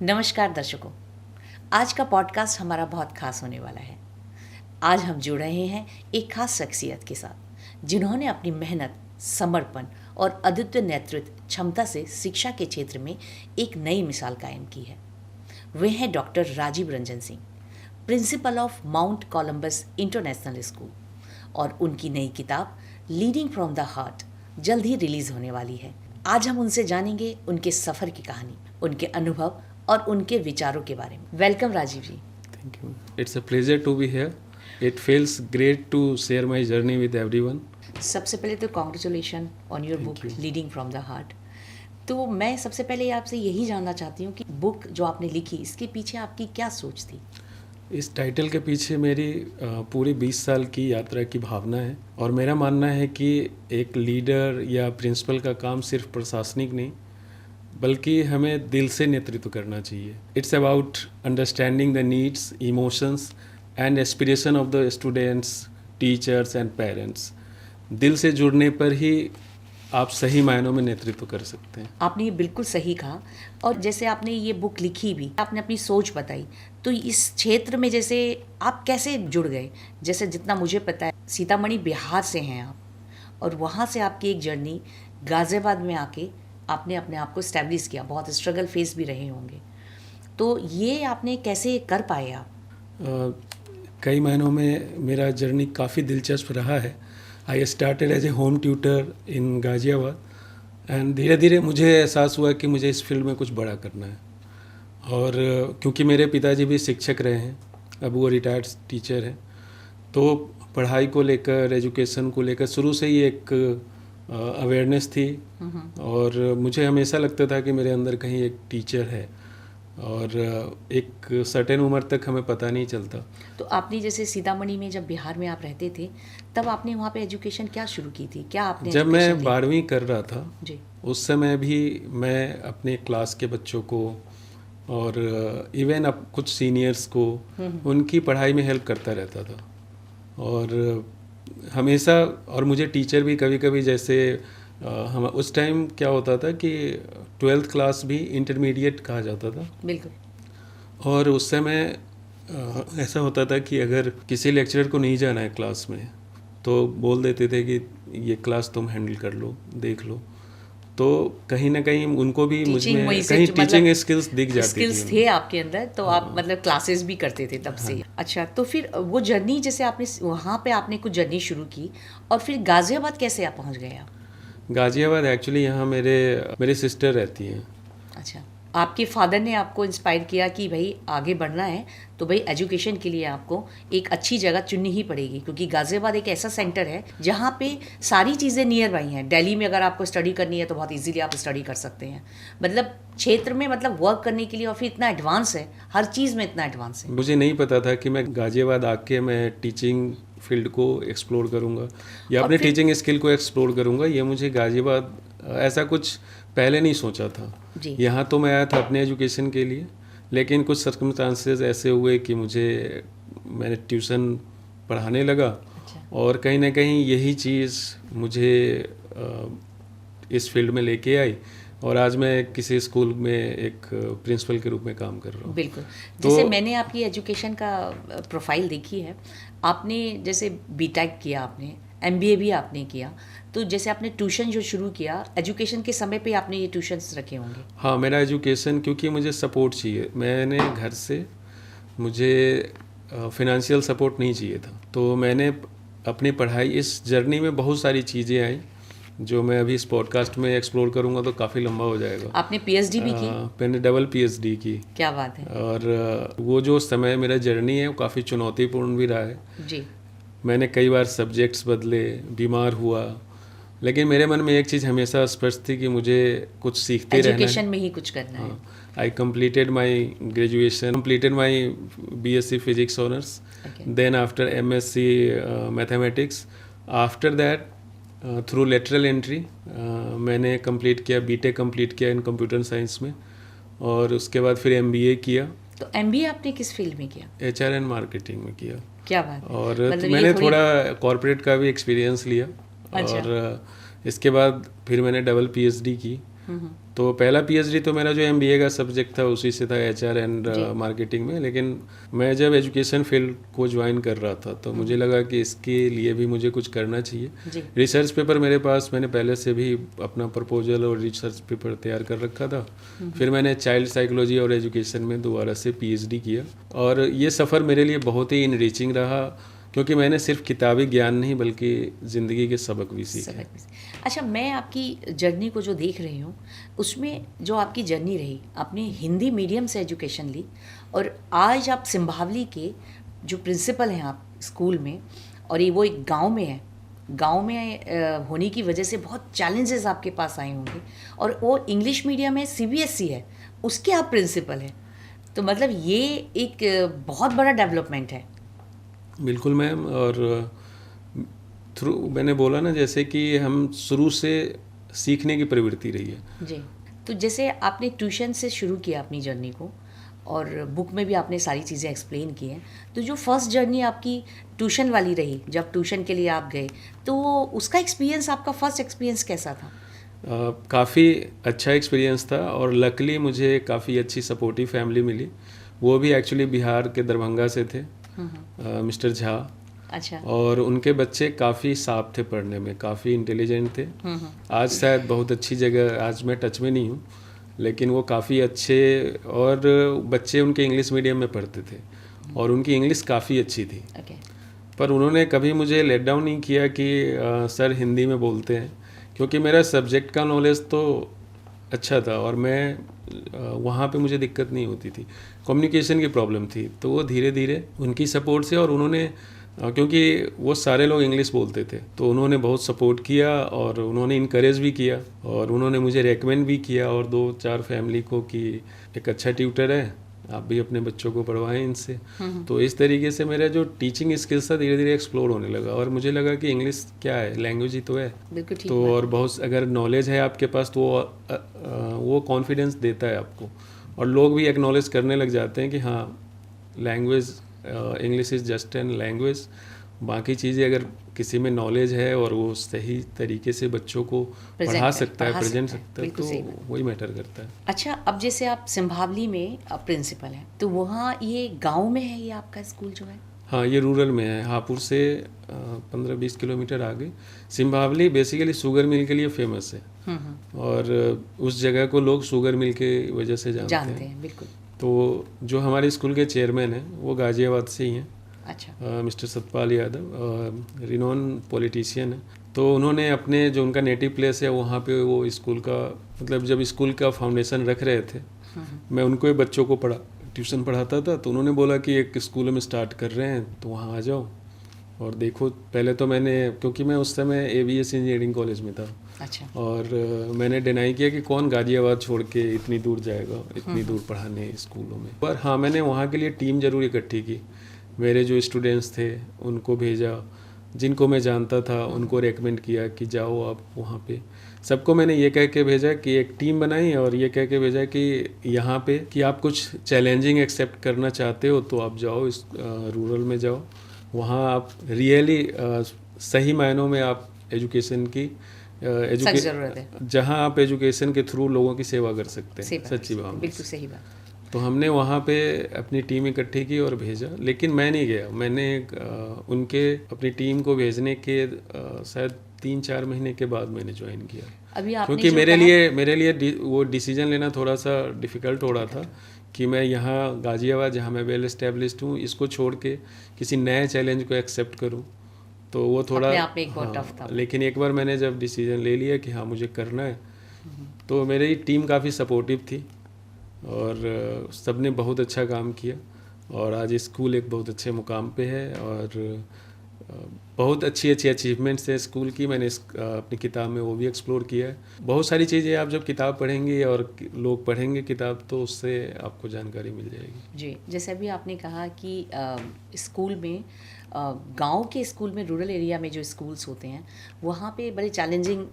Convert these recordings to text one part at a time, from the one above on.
नमस्कार दर्शकों, आज का पॉडकास्ट हमारा बहुत खास होने वाला है। आज हम जुड़ रहे हैं एक खास शख्सियत के साथ जिन्होंने अपनी मेहनत, समर्पण और अद्वितीय नेतृत्व क्षमता से शिक्षा के क्षेत्र में एक नई मिसाल कायम की है। वे हैं doctor Rajiv Ranjan Singh, principal of Mount Columbus International School, और उनकी नई किताब लीडिंग फ्रॉम द हार्ट जल्द ही रिलीज होने वाली है। आज हम उनसे जानेंगे उनके सफ़र की कहानी, उनके अनुभव और उनके विचारों के बारे में। Welcome Rajiv ji. Thank you. It's a pleasure to be here. It feels great to share my journey with everyone. सबसे पहले तो congratulation on your book leading from the heart. तो मैं सबसे पहले आपसे यही जानना चाहती हूँ कि बुक जो आपने लिखी, इसके पीछे आपकी क्या सोच थी? इस टाइटल के पीछे मेरी पूरी 20 साल की यात्रा की भावना है और मेरा मानना है कि एक लीडर या प्रिंसिपल का काम सिर्फ प्रशासनिक नहीं बल्कि हमें दिल से नेतृत्व करना चाहिए। It's about understanding the needs, emotions and aspiration of the students, teachers and parents. दिल से जुड़ने पर ही आप सही मायनों में नेतृत्व कर सकते हैं। आपने ये बिल्कुल सही कहा। और जैसे आपने ये बुक लिखी भी, आपने अपनी सोच बताई, तो इस क्षेत्र में जैसे आप कैसे जुड़ गए? जैसे जितना मुझे पता है, सीतामढ़ी बिहार से हैं आप, और वहाँ से आपकी एक जर्नी गाज़ियाबाद में आके आपने अपने आप को इस्टेब्लिश किया। बहुत स्ट्रगल फेस भी रहे होंगे, तो ये आपने कैसे कर पाए आप? कई महीनों में मेरा जर्नी काफ़ी दिलचस्प रहा है। I started as a home tutor in Ghaziabad and धीरे धीरे मुझे एहसास हुआ कि मुझे इस फील्ड में कुछ बड़ा करना है। और क्योंकि मेरे पिताजी भी शिक्षक रहे हैं, अब वो रिटायर्ड टीचर हैं, तो पढ़ाई को लेकर, एजुकेशन को लेकर शुरू से ही एक अवेयरनेस थी और मुझे हमेशा लगता था कि मेरे अंदर कहीं एक टीचर है और एक सर्टेन उम्र तक हमें पता नहीं चलता। तो आपने जैसे सीतामढ़ी में जब बिहार में आप रहते थे, तब आपने वहाँ पे एजुकेशन क्या शुरू की थी? क्या आपने जब मैं 12वीं कर रहा था जी, उस समय भी मैं अपने क्लास के बच्चों को और इवन अब कुछ सीनियर्स को उनकी पढ़ाई में हेल्प करता रहता था। और हमेशा, और मुझे टीचर भी कभी कभी, जैसे हम उस टाइम क्या होता था कि 12th क्लास भी इंटरमीडिएट कहा जाता था। बिल्कुल। और उस समय ऐसा होता था कि अगर किसी लेक्चरर को नहीं जाना है क्लास में तो बोल देते थे कि ये क्लास तुम हैंडल कर लो, देख लो। तो कहीं ना कहीं उनको भी मुझमें कहीं टीचिंग स्किल्स दिख जाती थी। स्किल्स थे आपके अंदर, तो आप मतलब क्लासेस भी करते थे तब से। अच्छा, तो फिर वो जर्नी, जैसे आपने वहाँ पे आपने कुछ जर्नी शुरू की, और फिर गाज़ियाबाद कैसे आप पहुँच गए आप? गाज़ियाबाद एक्चुअली यहाँ मेरे सिस्टर रहती हैं। अच्छा, आपके फादर ने आपको इंस्पायर किया कि भाई आगे बढ़ना है तो भाई एजुकेशन के लिए आपको एक अच्छी जगह चुननी ही पड़ेगी, क्योंकि गाज़ियाबाद एक ऐसा सेंटर है जहाँ पे सारी चीज़ें नियर बाई हैं। दिल्ली में अगर आपको स्टडी करनी है तो बहुत इजीली आप स्टडी कर सकते हैं, मतलब क्षेत्र में, मतलब वर्क करने के लिए, और फिर इतना एडवांस है, हर चीज़ में इतना एडवांस है। मुझे नहीं पता था कि मैं गाज़ियाबाद आके मैं टीचिंग फील्ड को एक्सप्लोर करूँगा या अपने टीचिंग स्किल को एक्सप्लोर करूँगा। ये मुझे गाज़ियाबाद ऐसा कुछ पहले नहीं सोचा था। यहाँ तो मैं आया था अपने एजुकेशन के लिए, लेकिन कुछ सर्कमस्टांसेस ऐसे हुए कि मैंने ट्यूशन पढ़ाने लगा। अच्छा। और कहीं ना कहीं यही चीज़ मुझे इस फील्ड में लेके आई और आज मैं किसी स्कूल में एक प्रिंसिपल के रूप में काम कर रहा हूँ। बिल्कुल। जैसे मैंने आपकी एजुकेशन का प्रोफाइल देखी है, आपने जैसे बीटेक किया, आपने एमबीए भी आपने किया, तो जैसे आपने ट्यूशन जो शुरू किया, एजुकेशन के समय पे आपने ये ट्यूशन्स रखे होंगे? हाँ, मेरा एजुकेशन, क्योंकि मुझे सपोर्ट चाहिए, मैंने घर से, मुझे फिनेंशियल सपोर्ट नहीं चाहिए था, तो मैंने अपनी पढ़ाई, इस जर्नी में बहुत सारी चीज़ें आई जो मैं अभी इस पॉडकास्ट में एक्सप्लोर करूंगा तो काफ़ी लंबा हो जाएगा। आपने पीएचडी भी की? मैंने डबल पीएचडी की। क्या बात है। और वो जो समय मेरा जर्नी है वो काफ़ी चुनौतीपूर्ण भी रहा है जी। मैंने कई बार सब्जेक्ट्स बदले, बीमार हुआ, लेकिन मेरे मन में एक चीज़ हमेशा स्पष्ट थी कि मुझे कुछ सीखते रहना है, एजुकेशन में ही कुछ करना है। आई completed my graduation, completed my BSc Physics Honors, then after MSc Mathematics, after that through lateral entry मैंने कंप्लीट किया, बीटेक कंप्लीट किया इन कंप्यूटर साइंस में, और उसके बाद फिर MBA किया। तो MBA आपने किस फील्ड में किया? HR एंड मार्केटिंग में किया। क्या बात है। और मतलब मैंने थोड़ा कॉर्पोरेट का भी एक्सपीरियंस लिया। अच्छा। और इसके बाद फिर मैंने डबल PhD की। तो पहला पीएचडी तो मेरा जो एमबीए का सब्जेक्ट था उसी से था, एचआर एंड जी। मार्केटिंग में। लेकिन मैं जब एजुकेशन फील्ड को ज्वाइन कर रहा था तो मुझे लगा कि इसके लिए भी मुझे कुछ करना चाहिए। जी। रिसर्च पेपर मेरे पास, मैंने पहले से भी अपना प्रपोजल और रिसर्च पेपर तैयार कर रखा था। फिर मैंने चाइल्ड साइकोलॉजी और एजुकेशन में दोबारा से पीएचडी किया, और ये सफ़र मेरे लिए बहुत ही इनरिचिंग रहा, क्योंकि मैंने सिर्फ किताबी ज्ञान नहीं बल्कि ज़िंदगी के सबक भी सीखे। अच्छा, मैं आपकी जर्नी को जो देख रही हूँ उसमें जो आपकी जर्नी रही, आपने हिंदी मीडियम से एजुकेशन ली और आज आप सिंभावली के जो प्रिंसिपल हैं आप स्कूल में, और ये वो एक गांव में है। गांव में होने की वजह से बहुत चैलेंजेस आपके पास आए होंगे, और वो इंग्लिश मीडियम है, सीबीएसई है, उसके आप प्रिंसिपल हैं। तो मतलब ये एक बहुत बड़ा डेवलपमेंट है। बिल्कुल मैम, और थ्रू मैंने बोला ना जैसे कि हम शुरू से सीखने की प्रवृत्ति रही है। जी। तो जैसे आपने ट्यूशन से शुरू किया अपनी जर्नी को, और बुक में भी आपने सारी चीज़ें एक्सप्लेन की हैं, तो जो फर्स्ट जर्नी आपकी ट्यूशन वाली रही, जब ट्यूशन के लिए आप गए, तो उसका एक्सपीरियंस, आपका फर्स्ट एक्सपीरियंस कैसा था? काफ़ी अच्छा एक्सपीरियंस था, और लकली मुझे काफ़ी अच्छी सपोर्टिव फैमिली मिली। वो भी एक्चुअली बिहार के दरभंगा से थे, मिस्टर झा। अच्छा। और उनके बच्चे काफ़ी साफ थे पढ़ने में, काफ़ी इंटेलिजेंट थे। आज शायद बहुत अच्छी जगह, आज मैं टच में नहीं हूँ, लेकिन वो काफ़ी अच्छे, और बच्चे उनके इंग्लिश मीडियम में पढ़ते थे और उनकी इंग्लिश काफ़ी अच्छी थी। ओके। पर उन्होंने कभी मुझे लेट डाउन नहीं किया कि सर हिंदी में बोलते हैं, क्योंकि मेरा सब्जेक्ट का नॉलेज तो अच्छा था और मैं वहाँ पे मुझे दिक्कत नहीं होती थी, कम्युनिकेशन की प्रॉब्लम थी। तो वो धीरे धीरे उनकी सपोर्ट से, और उन्होंने क्योंकि वो सारे लोग इंग्लिश बोलते थे, तो उन्होंने बहुत सपोर्ट किया और उन्होंने इनकरेज भी किया, और उन्होंने मुझे रेकमेंड भी किया और 2-4 फैमिली को कि एक अच्छा ट्यूटर है, आप भी अपने बच्चों को पढ़वाएं इनसे। तो इस तरीके से मेरा जो टीचिंग स्किल्स था धीरे धीरे एक्सप्लोर होने लगा, और मुझे लगा कि इंग्लिश क्या है, लैंग्वेज ही तो है। बिल्कुल ठीक तो बात और बहुत अगर नॉलेज है आपके पास तो वो कॉन्फिडेंस देता है आपको, और लोग भी एक्नॉलेज करने लग जाते हैं कि हाँ, language, English is just an language. बाकी चीज़ें अगर किसी में नॉलेज है और वो सही तरीके से बच्चों को पढ़ा सकता है, प्रेजेंट सकता है, तो वही मैटर करता है। अच्छा, अब जैसे आप सिंभावली में प्रिंसिपल हैं, तो वहाँ ये गांव में है ये आपका स्कूल जो है? हाँ, ये रूरल में है, हापुड़ से 15-20 किलोमीटर आगे। सिंभावली बेसिकली शुगर मिल के लिए फेमस है, और उस जगह को लोग शुगर मिल के वजह से जानते हैं। बिल्कुल। तो जो हमारे स्कूल के चेयरमैन हैं वो गाजियाबाद से ही हैं। अच्छा। Mister Satpal Yadav, renowned politician है। तो उन्होंने अपने जो उनका नेटिव प्लेस है वहाँ पे वो स्कूल का, मतलब जब स्कूल का फाउंडेशन रख रहे थे, मैं उनको बच्चों को ट्यूशन पढ़ाता था, तो उन्होंने बोला कि एक स्कूल में स्टार्ट कर रहे हैं तो वहाँ आ जाओ और देखो। पहले तो मैंने, क्योंकि मैं उस समय एवीएस इंजीनियरिंग कॉलेज में था, अच्छा। और मैंने डिनाई किया कि कौन गाजियाबाद छोड़ के इतनी दूर जाएगा, इतनी दूर पढ़ाने स्कूलों में। पर हाँ, मैंने वहाँ के लिए टीम ज़रूर इकट्ठी की। मेरे जो स्टूडेंट्स थे उनको भेजा, जिनको मैं जानता था उनको रेकमेंड किया कि जाओ आप वहाँ पे। सबको मैंने ये कह के भेजा कि एक टीम बनाई, और ये कह के भेजा कि यहाँ पे कि आप कुछ चैलेंजिंग एक्सेप्ट करना चाहते हो तो आप जाओ, इस रूरल में जाओ, वहाँ आप रियली सही मायनों में आप एजुकेशन की ज़रूरत है, जहाँ आप एजुकेशन के थ्रू लोगों की सेवा कर सकते हैं, सच्ची बात। बिल्कुल सही बात। तो हमने वहाँ पे अपनी टीम इकट्ठी की और भेजा, लेकिन मैं नहीं गया। मैंने उनके अपनी टीम को भेजने के शायद 3-4 महीने के बाद मैंने ज्वाइन किया। अभी आपने क्योंकि मेरे लिए वो डिसीजन लेना थोड़ा सा डिफ़िकल्ट हो रहा था कि मैं यहाँ गाजियाबाद, जहाँ मैं वेल एस्टेब्लिश्ड हूँ, इसको छोड़ के किसी नए चैलेंज को एक्सेप्ट करूँ, तो वो थोड़ा टफ था। लेकिन एक बार मैंने जब डिसीजन ले लिया कि हाँ मुझे करना है, तो मेरी टीम काफ़ी सपोर्टिव थी और सबने बहुत अच्छा काम किया, और आज स्कूल एक बहुत अच्छे मुकाम पे है, और बहुत अच्छी अचीवमेंट्स है स्कूल की। मैंने अपनी किताब में वो भी एक्सप्लोर किया है। बहुत सारी चीज़ें आप जब किताब पढ़ेंगे और लोग पढ़ेंगे किताब, तो उससे आपको जानकारी मिल जाएगी। जी, जैसे अभी आपने कहा कि स्कूल में, गांव के स्कूल में, रूरल एरिया में जो स्कूल्स होते हैं वहाँ पे बड़े चैलेंजिंग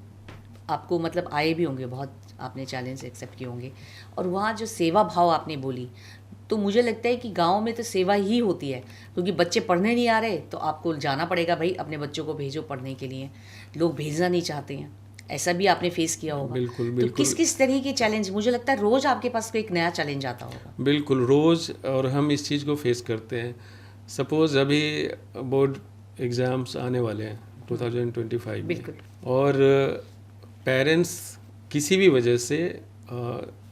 आपको मतलब आए भी होंगे, बहुत आपने चैलेंज एक्सेप्ट किए होंगे, और वहाँ जो सेवा भाव आपने बोली, तो मुझे लगता है कि गांव में तो सेवा ही होती है, क्योंकि बच्चे पढ़ने नहीं आ रहे तो आपको जाना पड़ेगा, भाई अपने बच्चों को भेजो पढ़ने के लिए। लोग भेजना नहीं चाहते हैं, ऐसा भी आपने फेस किया होगा। बिल्कुल, तो बिल्कुल। किस किस तरह के चैलेंज, मुझे लगता है रोज आपके पास कोई एक नया चैलेंज आता होगा। बिल्कुल रोज़, और हम इस चीज़ को फेस करते हैं। सपोज़ अभी बोर्ड एग्ज़ाम्स आने वाले हैं 2025 में, बिल्कुल। और पेरेंट्स किसी भी वजह से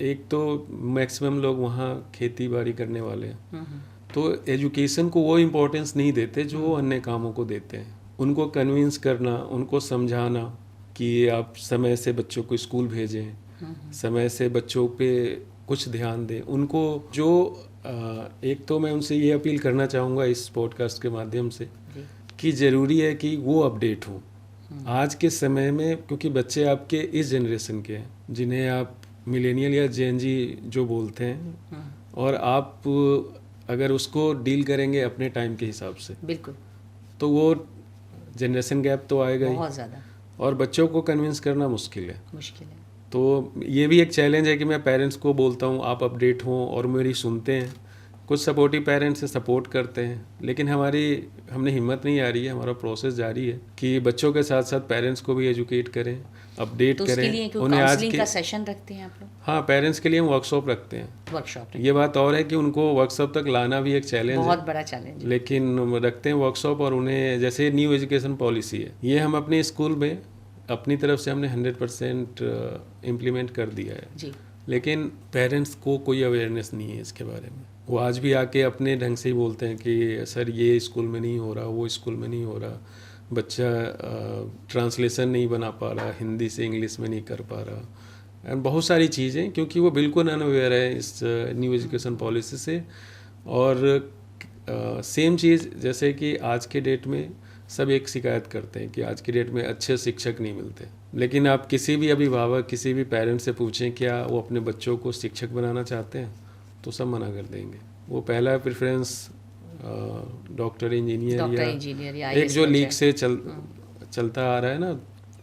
एक तो मैक्सिमम लोग वहाँ खेती बाड़ी करने वाले हैं, तो एजुकेशन को वो इम्पोर्टेंस नहीं देते जो वो अन्य कामों को देते हैं। उनको कन्विंस करना, उनको समझाना कि आप समय से बच्चों को स्कूल भेजें, समय से बच्चों पे कुछ ध्यान दें उनको। जो एक तो मैं उनसे ये अपील करना चाहूँगा इस पॉडकास्ट के माध्यम से कि ज़रूरी है कि वो अपडेट हों आज के समय में, क्योंकि बच्चे आपके इस जनरेशन के हैं जिन्हें आप मिलेनियल या जेन जी जो बोलते हैं, और आप अगर उसको डील करेंगे अपने टाइम के हिसाब से, बिल्कुल, तो वो जनरेशन गैप तो आएगा ही, बहुत ज़्यादा और बच्चों को कन्विंस करना मुश्किल है। मुश्किल है। तो ये भी एक चैलेंज है कि मैं पेरेंट्स को बोलता हूँ आप अपडेट हों, और मेरी सुनते हैं। कुछ सपोर्टिव पेरेंट्स से सपोर्ट करते हैं, लेकिन हमने हिम्मत नहीं आ रही है, हमारा प्रोसेस जारी है कि बच्चों के साथ साथ पेरेंट्स को भी एजुकेट करें, अपडेट तो उसके करें लिए कोई उन्हें आज काउंसलिंग के। का सेशन रखते हैं आप लोग? हाँ, पेरेंट्स के लिए हम वर्कशॉप रखते हैं। वर्कशॉप ये बात और है कि उनको वर्कशॉप तक लाना भी एक चैलेंज है, बहुत बड़ा चैलेंज है। लेकिन रखते हैं वर्कशॉप। और उन्हें जैसे न्यू एजुकेशन पॉलिसी है, ये हम अपने स्कूल में अपनी तरफ से हमने 100% इम्प्लीमेंट कर दिया है जी। लेकिन पेरेंट्स को कोई अवेयरनेस नहीं है इसके बारे में। वो आज भी आके अपने ढंग से ही बोलते हैं कि सर ये स्कूल में नहीं हो रहा, वो स्कूल में नहीं हो रहा, बच्चा ट्रांसलेशन नहीं बना पा रहा, हिंदी से इंग्लिश में नहीं कर पा रहा, एंड बहुत सारी चीज़ें, क्योंकि वो बिल्कुल अनअवेयर है इस न्यू एजुकेशन पॉलिसी से। और सेम चीज़ जैसे कि आज के डेट में सब एक शिकायत करते हैं कि आज की डेट में अच्छे शिक्षक नहीं मिलते, लेकिन आप किसी भी अभिभावक, किसी भी पेरेंट से पूछें क्या वो अपने बच्चों को शिक्षक बनाना चाहते हैं, तो सब मना कर देंगे। वो पहला प्रेफरेंस डॉक्टर, इंजीनियर या एक जो लीग से चलता आ रहा है ना,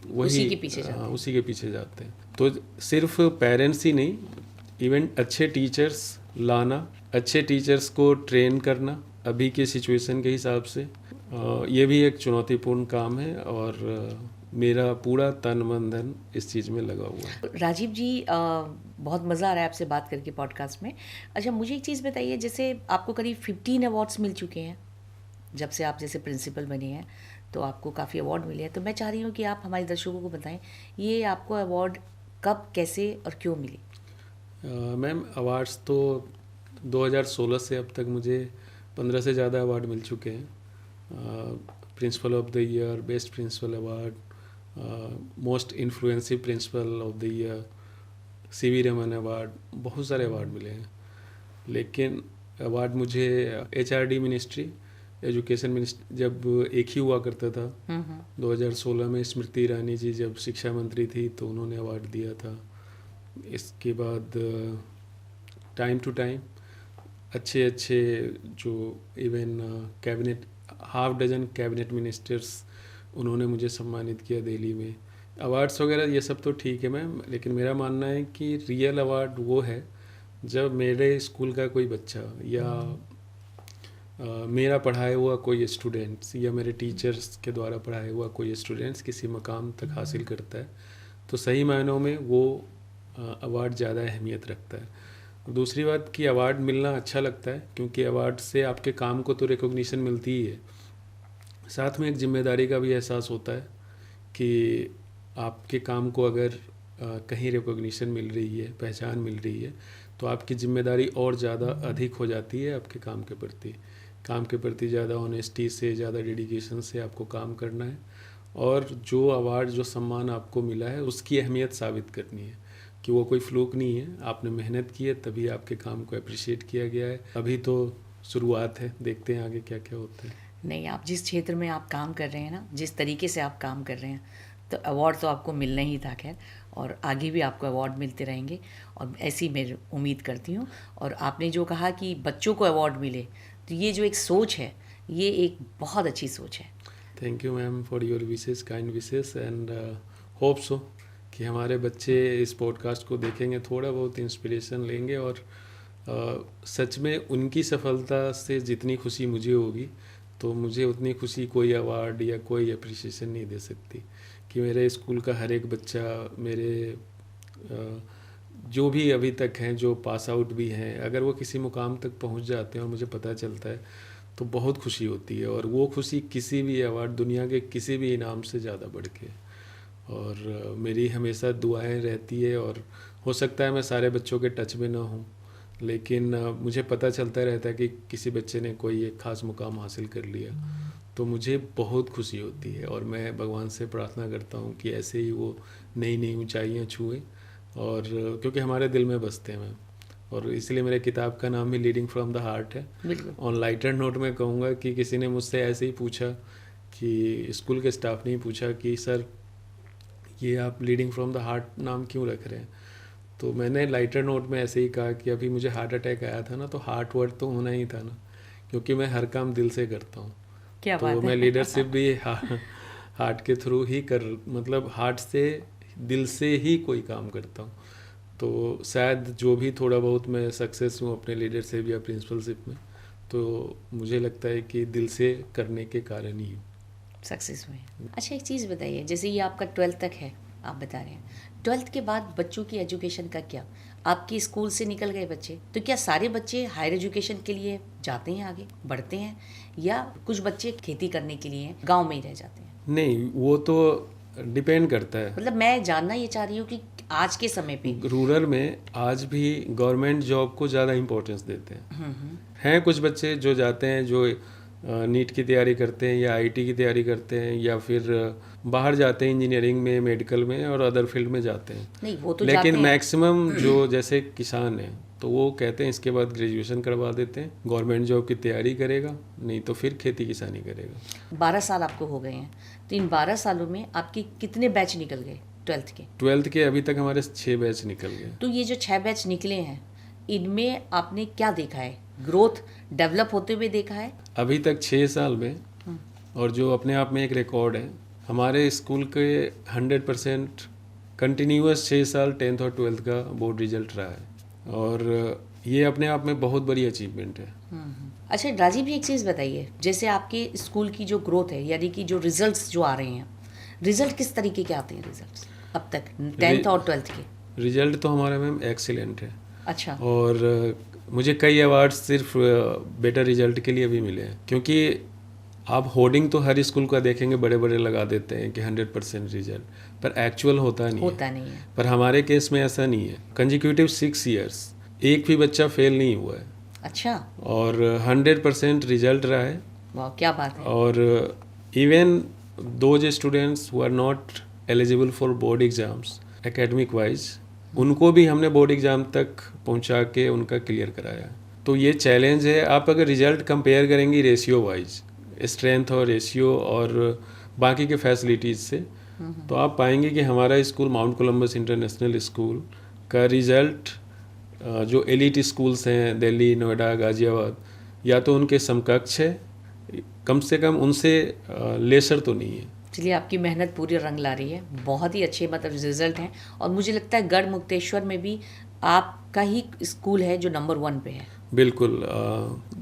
वही उसी के पीछे जाते हैं। उसी के पीछे जाते हैं। तो सिर्फ पेरेंट्स ही नहीं, इवन अच्छे टीचर्स लाना, अच्छे टीचर्स को ट्रेन करना अभी के सिचुएशन के हिसाब से, ये भी एक चुनौतीपूर्ण काम है, और मेरा पूरा तन मन धन इस चीज़ में लगा हुआ है। राजीव जी, बहुत मज़ा आ रहा है आपसे बात करके पॉडकास्ट में। अच्छा, मुझे एक चीज़ बताइए, जैसे आपको करीब 15 अवार्ड्स मिल चुके हैं जब से आप जैसे प्रिंसिपल बने हैं, तो आपको काफ़ी अवार्ड मिले हैं। तो मैं चाह रही हूँ कि आप हमारे दर्शकों को बताएं ये आपको अवार्ड कब, कैसे और क्यों मिली? मैम, अवार्ड्स तो 2016 से अब तक मुझे 15 से ज़्यादा अवार्ड मिल चुके हैं। Principal of the year, best principal award, most influential principal of the year, CV Raman award, बहुत सारे अवार्ड मिले हैं। लेकिन अवार्ड मुझे एचआरडी मिनिस्ट्री, एजुकेशन मिनिस्ट्री, जब एक ही हुआ करता था 2016 में, स्मृति ईरानी जी जब शिक्षा मंत्री थी तो उन्होंने अवार्ड दिया था। इसके बाद टाइम टू टाइम अच्छे जो even cabinet, half dozen cabinet ministers, उन्होंने मुझे सम्मानित किया दिल्ली में। अवार्ड्स वगैरह ये सब तो ठीक है मैम, लेकिन मेरा मानना है कि रियल अवार्ड वो है जब मेरे स्कूल का कोई बच्चा या मेरा पढ़ाया हुआ कोई स्टूडेंट्स या मेरे टीचर्स के द्वारा पढ़ाया हुआ कोई स्टूडेंट्स किसी मकाम तक हासिल करता है, तो सही मायनों में वो अवार्ड ज़्यादा अहमियत रखता है। और दूसरी बात कि अवार्ड मिलना अच्छा लगता है, क्योंकि अवार्ड से आपके काम को तो रिकॉग्निशन मिलती ही है, साथ में एक जिम्मेदारी का भी एहसास होता है कि आपके काम को अगर कहीं रिकॉग्निशन मिल रही है, पहचान मिल रही है, तो आपकी जिम्मेदारी और ज़्यादा अधिक हो जाती है आपके काम के प्रति ज़्यादा ऑनेस्टी से, ज़्यादा डेडिकेशन से आपको काम करना है, और जो अवार्ड, जो सम्मान आपको मिला है उसकी अहमियत साबित करनी है कि वो कोई फ्लूक नहीं है, आपने मेहनत की है तभी आपके काम को अप्रिशिएट किया गया है। अभी तो शुरुआत है, देखते हैं आगे क्या क्या होता है। नहीं, आप जिस क्षेत्र में आप काम कर रहे हैं ना, जिस तरीके से आप काम कर रहे हैं, तो अवार्ड तो आपको मिलना ही था खैर, और आगे भी आपको अवार्ड मिलते रहेंगे, और ऐसी मैं उम्मीद करती हूँ। और आपने जो कहा कि बच्चों को अवार्ड मिले, तो ये जो एक सोच है, ये एक बहुत अच्छी सोच है। Thank you ma'am for your wishes, kind wishes, and hope so कि हमारे बच्चे इस पॉडकास्ट को देखेंगे, थोड़ा बहुत इंस्पिरेशन लेंगे, और सच में उनकी सफलता से जितनी खुशी मुझे होगी, तो मुझे उतनी खुशी कोई अवार्ड या कोई अप्रिसिएशन नहीं दे सकती, कि मेरे स्कूल का हर एक बच्चा, मेरे जो भी अभी तक हैं, जो पास आउट भी हैं, अगर वो किसी मुकाम तक पहुंच जाते हैं और मुझे पता चलता है तो बहुत खुशी होती है। और वो खुशी किसी भी अवार्ड, दुनिया के किसी भी इनाम से ज़्यादा बढ़ के। और मेरी हमेशा दुआएं रहती है, और हो सकता है मैं सारे बच्चों के टच में ना हूँ, लेकिन मुझे पता चलता रहता है कि किसी बच्चे ने कोई एक ख़ास मुकाम हासिल कर लिया, तो मुझे बहुत खुशी होती है। और मैं भगवान से प्रार्थना करता हूँ कि ऐसे ही वो नई नई ऊंचाइयाँ छुएं, और क्योंकि हमारे दिल में बसते हैं मैम। और इसलिए मेरे किताब का नाम भी लीडिंग फ्रॉम द हार्ट है। ऑन लाइटर नोट में कहूँगा कि किसी ने मुझसे ऐसे ही पूछा, कि स्कूल के स्टाफ ने ही पूछा कि सर ये आप लीडिंग फ्रॉम द हार्ट नाम क्यों रख रहे हैं, तो मैंने लाइटर नोट में ऐसे ही कहा कि अभी मुझे हार्ट अटैक आया था ना, तो हार्ट वर्ड तो होना ही था ना, क्योंकि मैं हर काम दिल से करता हूँ। क्या तो बात है। मैं लीडरशिप भी हार्ट के थ्रू ही मतलब हार्ट से, दिल से ही कोई काम करता हूँ। तो शायद जो भी थोड़ा बहुत मैं सक्सेस हूँ अपने लीडरशिप या प्रिंसिपलशिप में, तो मुझे लगता है कि दिल से करने के कारण ही हूँ। सक्सेस हुए। अच्छा, एक चीज़ बताइए, जैसे ये आपका 12th तक है आप बता रहे हैं, 12th के बाद बच्चों की एजुकेशन का क्या? आपके स्कूल से निकल गए बच्चे, तो क्या सारे बच्चे हायर एजुकेशन के लिए जाते हैं, आगे बढ़ते हैं, या कुछ बच्चे खेती करने के लिए गांव में ही रह जाते हैं? नहीं, वो तो डिपेंड करता है। मतलब मैं जानना ये चाह रही हूँ कि आज के समय पे रूरल में आज भी गवर्नमेंट जॉब को ज़्यादा इम्पोर्टेंस देते हैं। हैं कुछ बच्चे जो जाते हैं, जो नीट की तैयारी करते हैं या आईटी की तैयारी करते हैं, या फिर बाहर जाते हैं इंजीनियरिंग में, मेडिकल में और अदर फील्ड में जाते हैं। नहीं, वो तो लेकिन जाते हैं। मैक्सिमम जो जैसे किसान हैं, तो वो कहते हैं इसके बाद ग्रेजुएशन करवा देते हैं, गवर्नमेंट जॉब की तैयारी करेगा, नहीं तो फिर खेती किसानी करेगा। 12 साल आपको हो गए हैं, तो इन 12 सालों में आपके कितने बैच निकल गए 12th के? 12th के अभी तक हमारे 6 बैच निकल गए। तो ये जो 6 बैच निकले हैं, इनमें आपने क्या देखा है? ग्रोथ, डेवलप होते हुए देखा है? अभी तक 6 साल में, और जो अपने आप में एक रिकॉर्ड है, हमारे स्कूल के 100% कंटिन्यूअस 6 साल 10th और 12th का बोर्ड रिजल्ट रहा है, और ये अपने आप में बहुत बड़ी अचीवमेंट है। अच्छा राजीव जी, एक चीज़ बताइए, जैसे आपके स्कूल की जो ग्रोथ है, यानी कि जो रिजल्ट्स जो आ रहे हैं, रिजल्ट किस तरीके के आते हैं रिजल्ट्स अब तक 10th और 12th के? रिजल्ट तो हमारा मैम एक्सीलेंट है। अच्छा। और मुझे कई अवार्ड सिर्फ बेटर रिजल्ट के लिए भी मिले हैं, क्योंकि आप होर्डिंग तो हर स्कूल का देखेंगे, बड़े बड़े लगा देते हैं कि 100% रिजल्ट, पर एक्चुअल होता नहीं है। पर हमारे केस में ऐसा नहीं है। कंजिक्यूटिव 6 ईयर्स एक भी बच्चा फेल नहीं हुआ है। अच्छा। और 100% रिजल्ट रहा है। वाह, क्या बात है। और even those students who are not eligible for board exams academic wise, उनको भी हमने बोर्ड एग्ज़ाम तक पहुंचा के उनका क्लियर कराया। तो ये चैलेंज है। आप अगर रिजल्ट कंपेयर करेंगी रेशियो वाइज, स्ट्रेंथ और रेशियो और बाकी के फैसिलिटीज़ से, तो आप पाएंगे कि हमारा school mount Columbus International school का रिज़ल्ट जो एलिट स्कूल्स हैं दिल्ली, नोएडा, गाज़ियाबाद, या तो उनके समकक्ष है, कम से कम उनसे लेसर तो नहीं है। चलिए, आपकी मेहनत पूरी रंग ला रही है, बहुत ही अच्छे मतलब रिजल्ट हैं, और मुझे लगता है गढ़ मुक्तेश्वर में भी आपका ही स्कूल है जो नंबर 1 पे है। बिल्कुल।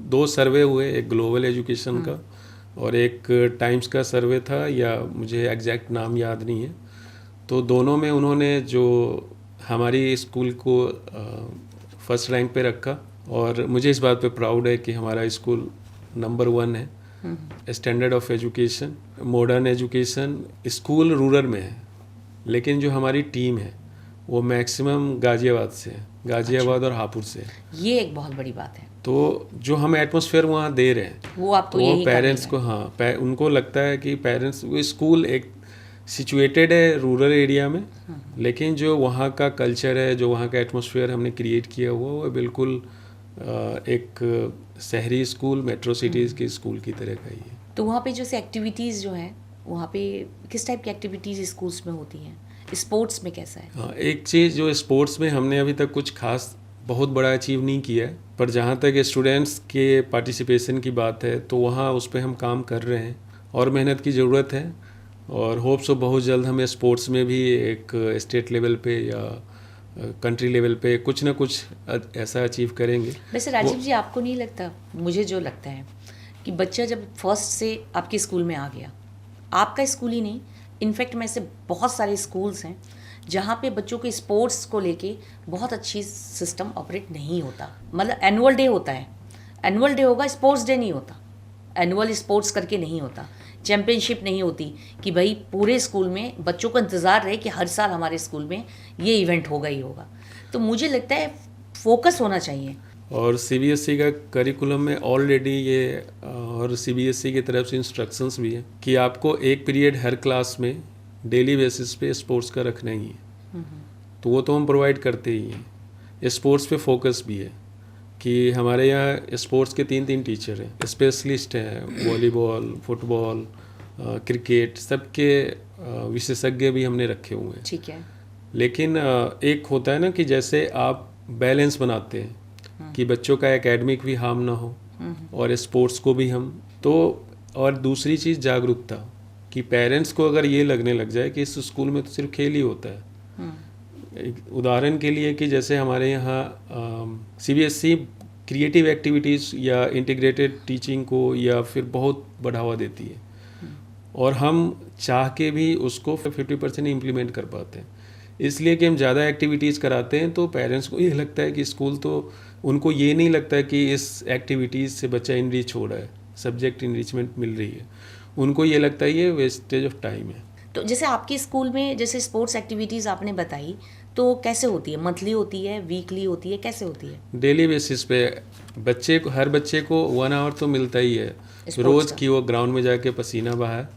2 सर्वे हुए, एक ग्लोबल एजुकेशन का और एक टाइम्स का सर्वे था, या मुझे एग्जैक्ट नाम याद नहीं है। तो दोनों में उन्होंने जो हमारी स्कूल को फर्स्ट रैंक पे रखा, और मुझे इस बात पे प्राउड है कि हमारा स्कूल नंबर 1 है। Standard of education, modern education, school rural में है, लेकिन जो हमारी टीम है वो मैक्सिमम गाज़ियाबाद से है, गाज़ियाबाद और हापुड़ से है। ये एक बहुत बड़ी बात है। तो जो हम एटमॉस्फेयर वहाँ दे रहे हैं, वो आपको तो यही पेरेंट्स को, हाँ, उनको लगता है कि पेरेंट्स, वो स्कूल एक सिचुएटेड है रूरल एरिया में, लेकिन जो वहाँ का कल्चर है, जो वहाँ का एटमॉस्फेयर हमने क्रिएट किया हुआ, वो बिल्कुल एक शहरी स्कूल, मेट्रो सिटीज़ के स्कूल की तरह का ही है। तो वहाँ पे जैसे एक्टिविटीज़ जो हैं, वहाँ पे किस टाइप की एक्टिविटीज़ स्कूल्स में होती हैं? स्पोर्ट्स में कैसा है? हाँ, एक चीज़ जो स्पोर्ट्स में हमने अभी तक कुछ खास बहुत बड़ा अचीव नहीं किया है, पर जहाँ तक स्टूडेंट्स के पार्टिसिपेशन की बात है, तो वहाँ उस पर हम काम कर रहे हैं, और मेहनत की ज़रूरत है, और होप सो बहुत जल्द हमें स्पोर्ट्स में भी एक स्टेट लेवल पे या कंट्री लेवल पे कुछ ना कुछ ऐसा अचीव करेंगे। वैसे राजीव जी, आपको नहीं लगता, मुझे जो लगता है कि बच्चा जब फर्स्ट से आपके स्कूल में आ गया, आपका स्कूल ही नहीं, इनफैक्ट में ऐसे बहुत सारे स्कूल्स हैं जहाँ पे बच्चों के स्पोर्ट्स को लेके बहुत अच्छी सिस्टम ऑपरेट नहीं होता। मतलब एनुअल डे होता है, एनुअल डे होगा, स्पोर्ट्स डे नहीं होता, एनुअल स्पोर्ट्स करके नहीं होता, चैम्पियनशिप नहीं होती कि भाई पूरे स्कूल में बच्चों को इंतज़ार रहे कि हर साल हमारे स्कूल में ये इवेंट होगा ही होगा। तो मुझे लगता है फोकस होना चाहिए। और सीबीएसई का करिकुलम में ऑलरेडी ये और सीबीएसई की तरफ से इंस्ट्रक्शंस भी है कि आपको एक पीरियड हर क्लास में डेली बेसिस पे स्पोर्ट्स का रखना ही है। तो वो तो हम प्रोवाइड करते ही हैं। स्पोर्ट्स पे फोकस भी है कि हमारे यहाँ स्पोर्ट्स के 3 टीचर हैं, स्पेशलिस्ट हैं, वॉलीबॉल, फुटबॉल, क्रिकेट, सबके विशेषज्ञ भी हमने रखे हुए हैं। ठीक है। लेकिन एक होता है ना कि जैसे आप बैलेंस बनाते हैं कि बच्चों का एकेडमिक भी हार्म ना हो और स्पोर्ट्स को भी हम तो, और दूसरी चीज़ जागरूकता, कि पेरेंट्स को अगर ये लगने लग जाए कि इस स्कूल में तो सिर्फ खेल ही होता है। एक उदाहरण के लिए कि जैसे हमारे यहाँ सीबीएसई क्रिएटिव एक्टिविटीज़ या इंटीग्रेटेड टीचिंग को या फिर बहुत बढ़ावा देती है, और हम चाह के भी उसको 50% इम्प्लीमेंट कर पाते हैं, इसलिए कि हम ज़्यादा एक्टिविटीज़ कराते हैं। तो पेरेंट्स को ये लगता है कि स्कूल, तो उनको ये नहीं लगता कि इस एक्टिविटीज़ से बच्चा इनरिच हो रहा है, सब्जेक्ट इनरिचमेंट मिल रही है, उनको ये लगता है ये वेस्टेज ऑफ टाइम है। तो जैसे आपके स्कूल में जैसे स्पोर्ट्स एक्टिविटीज़ आपने बताई, तो कैसे होती है? मंथली होती है, वीकली होती है, कैसे होती है? डेली बेसिस पे बच्चे को, हर बच्चे को 1 आवर तो मिलता ही है रोज़ की वो ग्राउंड में जाके पसीना बहाए,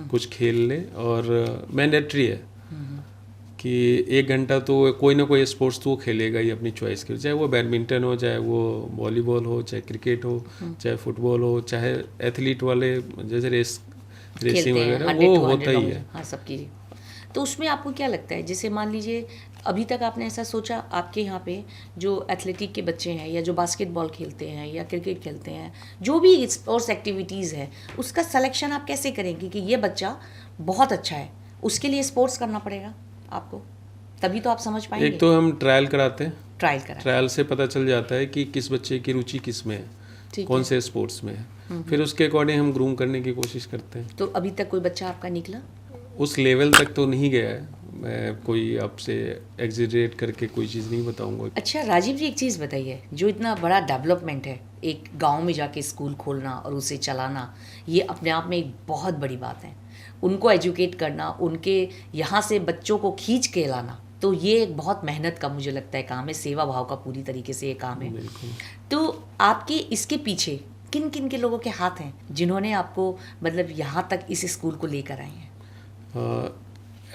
कुछ खेल ले, और मैंडेटरी है कि 1 घंटा तो कोई ना कोई स्पोर्ट्स तो वो खेलेगा ही अपनी चॉइस के, चाहे वो बैडमिंटन हो, चाहे वो वॉलीबॉल हो, चाहे क्रिकेट हो, चाहे फुटबॉल हो, चाहे एथलीट वाले जैसे रेसिंग वगैरह, वो होता ही है। हाँ, सबकी। तो उसमें आपको क्या लगता है, जैसे मान लीजिए अभी तक आपने ऐसा सोचा आपके यहाँ पे जो एथलेटिक के बच्चे हैं या जो बास्केटबॉल खेलते हैं या क्रिकेट खेलते हैं, जो भी स्पोर्ट्स एक्टिविटीज़ है, उसका सिलेक्शन आप कैसे करेंगे कि ये बच्चा बहुत अच्छा है? उसके लिए स्पोर्ट्स करना पड़ेगा आपको, तभी तो आप समझ पाएंगे। एक तो हम ट्रायल कराते हैं, ट्रायल से पता चल जाता है कि किस बच्चे की रुचि किस में है, कौन से स्पोर्ट्स में है, फिर उसके अकॉर्डिंग हम ग्रूम करने की कोशिश करते हैं। तो अभी तक कोई बच्चा आपका निकला? उस लेवल तक तो नहीं गया है, मैं कोई आपसे एग्जिजरेट करके कोई चीज़ नहीं बताऊंगा। अच्छा राजीव जी, एक चीज़ बताइए, जो इतना बड़ा डेवलपमेंट है, एक गांव में जाके स्कूल खोलना और उसे चलाना, ये अपने आप में एक बहुत बड़ी बात है। उनको एजुकेट करना, उनके यहाँ से बच्चों को खींच के लाना, तो ये एक बहुत मेहनत का मुझे लगता है काम है, सेवा भाव का पूरी तरीके से ये काम है। तो आपके इसके पीछे किन किन के लोगों के हाथ हैं जिन्होंने आपको मतलब यहाँ तक इस स्कूल को लेकर आए हैं?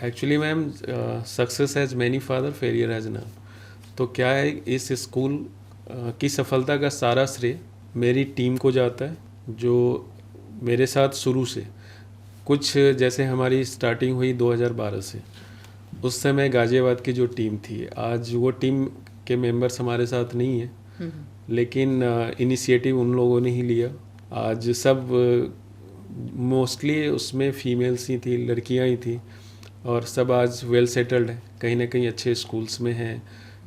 Actually ma'am, success has many father, failure has none. तो क्या है, इस स्कूल की सफलता का सारा श्रेय मेरी टीम को जाता है, जो मेरे साथ शुरू से, कुछ जैसे हमारी स्टार्टिंग हुई 2012 से, उस समय गाजियाबाद की जो टीम थी, आज वो टीम के मेंबर्स हमारे साथ नहीं है, लेकिन इनिशिएटिव उन लोगों ने ही लिया। आज सब मोस्टली उसमें फीमेल्स ही थी, लड़कियां ही थी, और सब आज वेल सेटल्ड है, कहीं ना कहीं अच्छे स्कूल्स में हैं,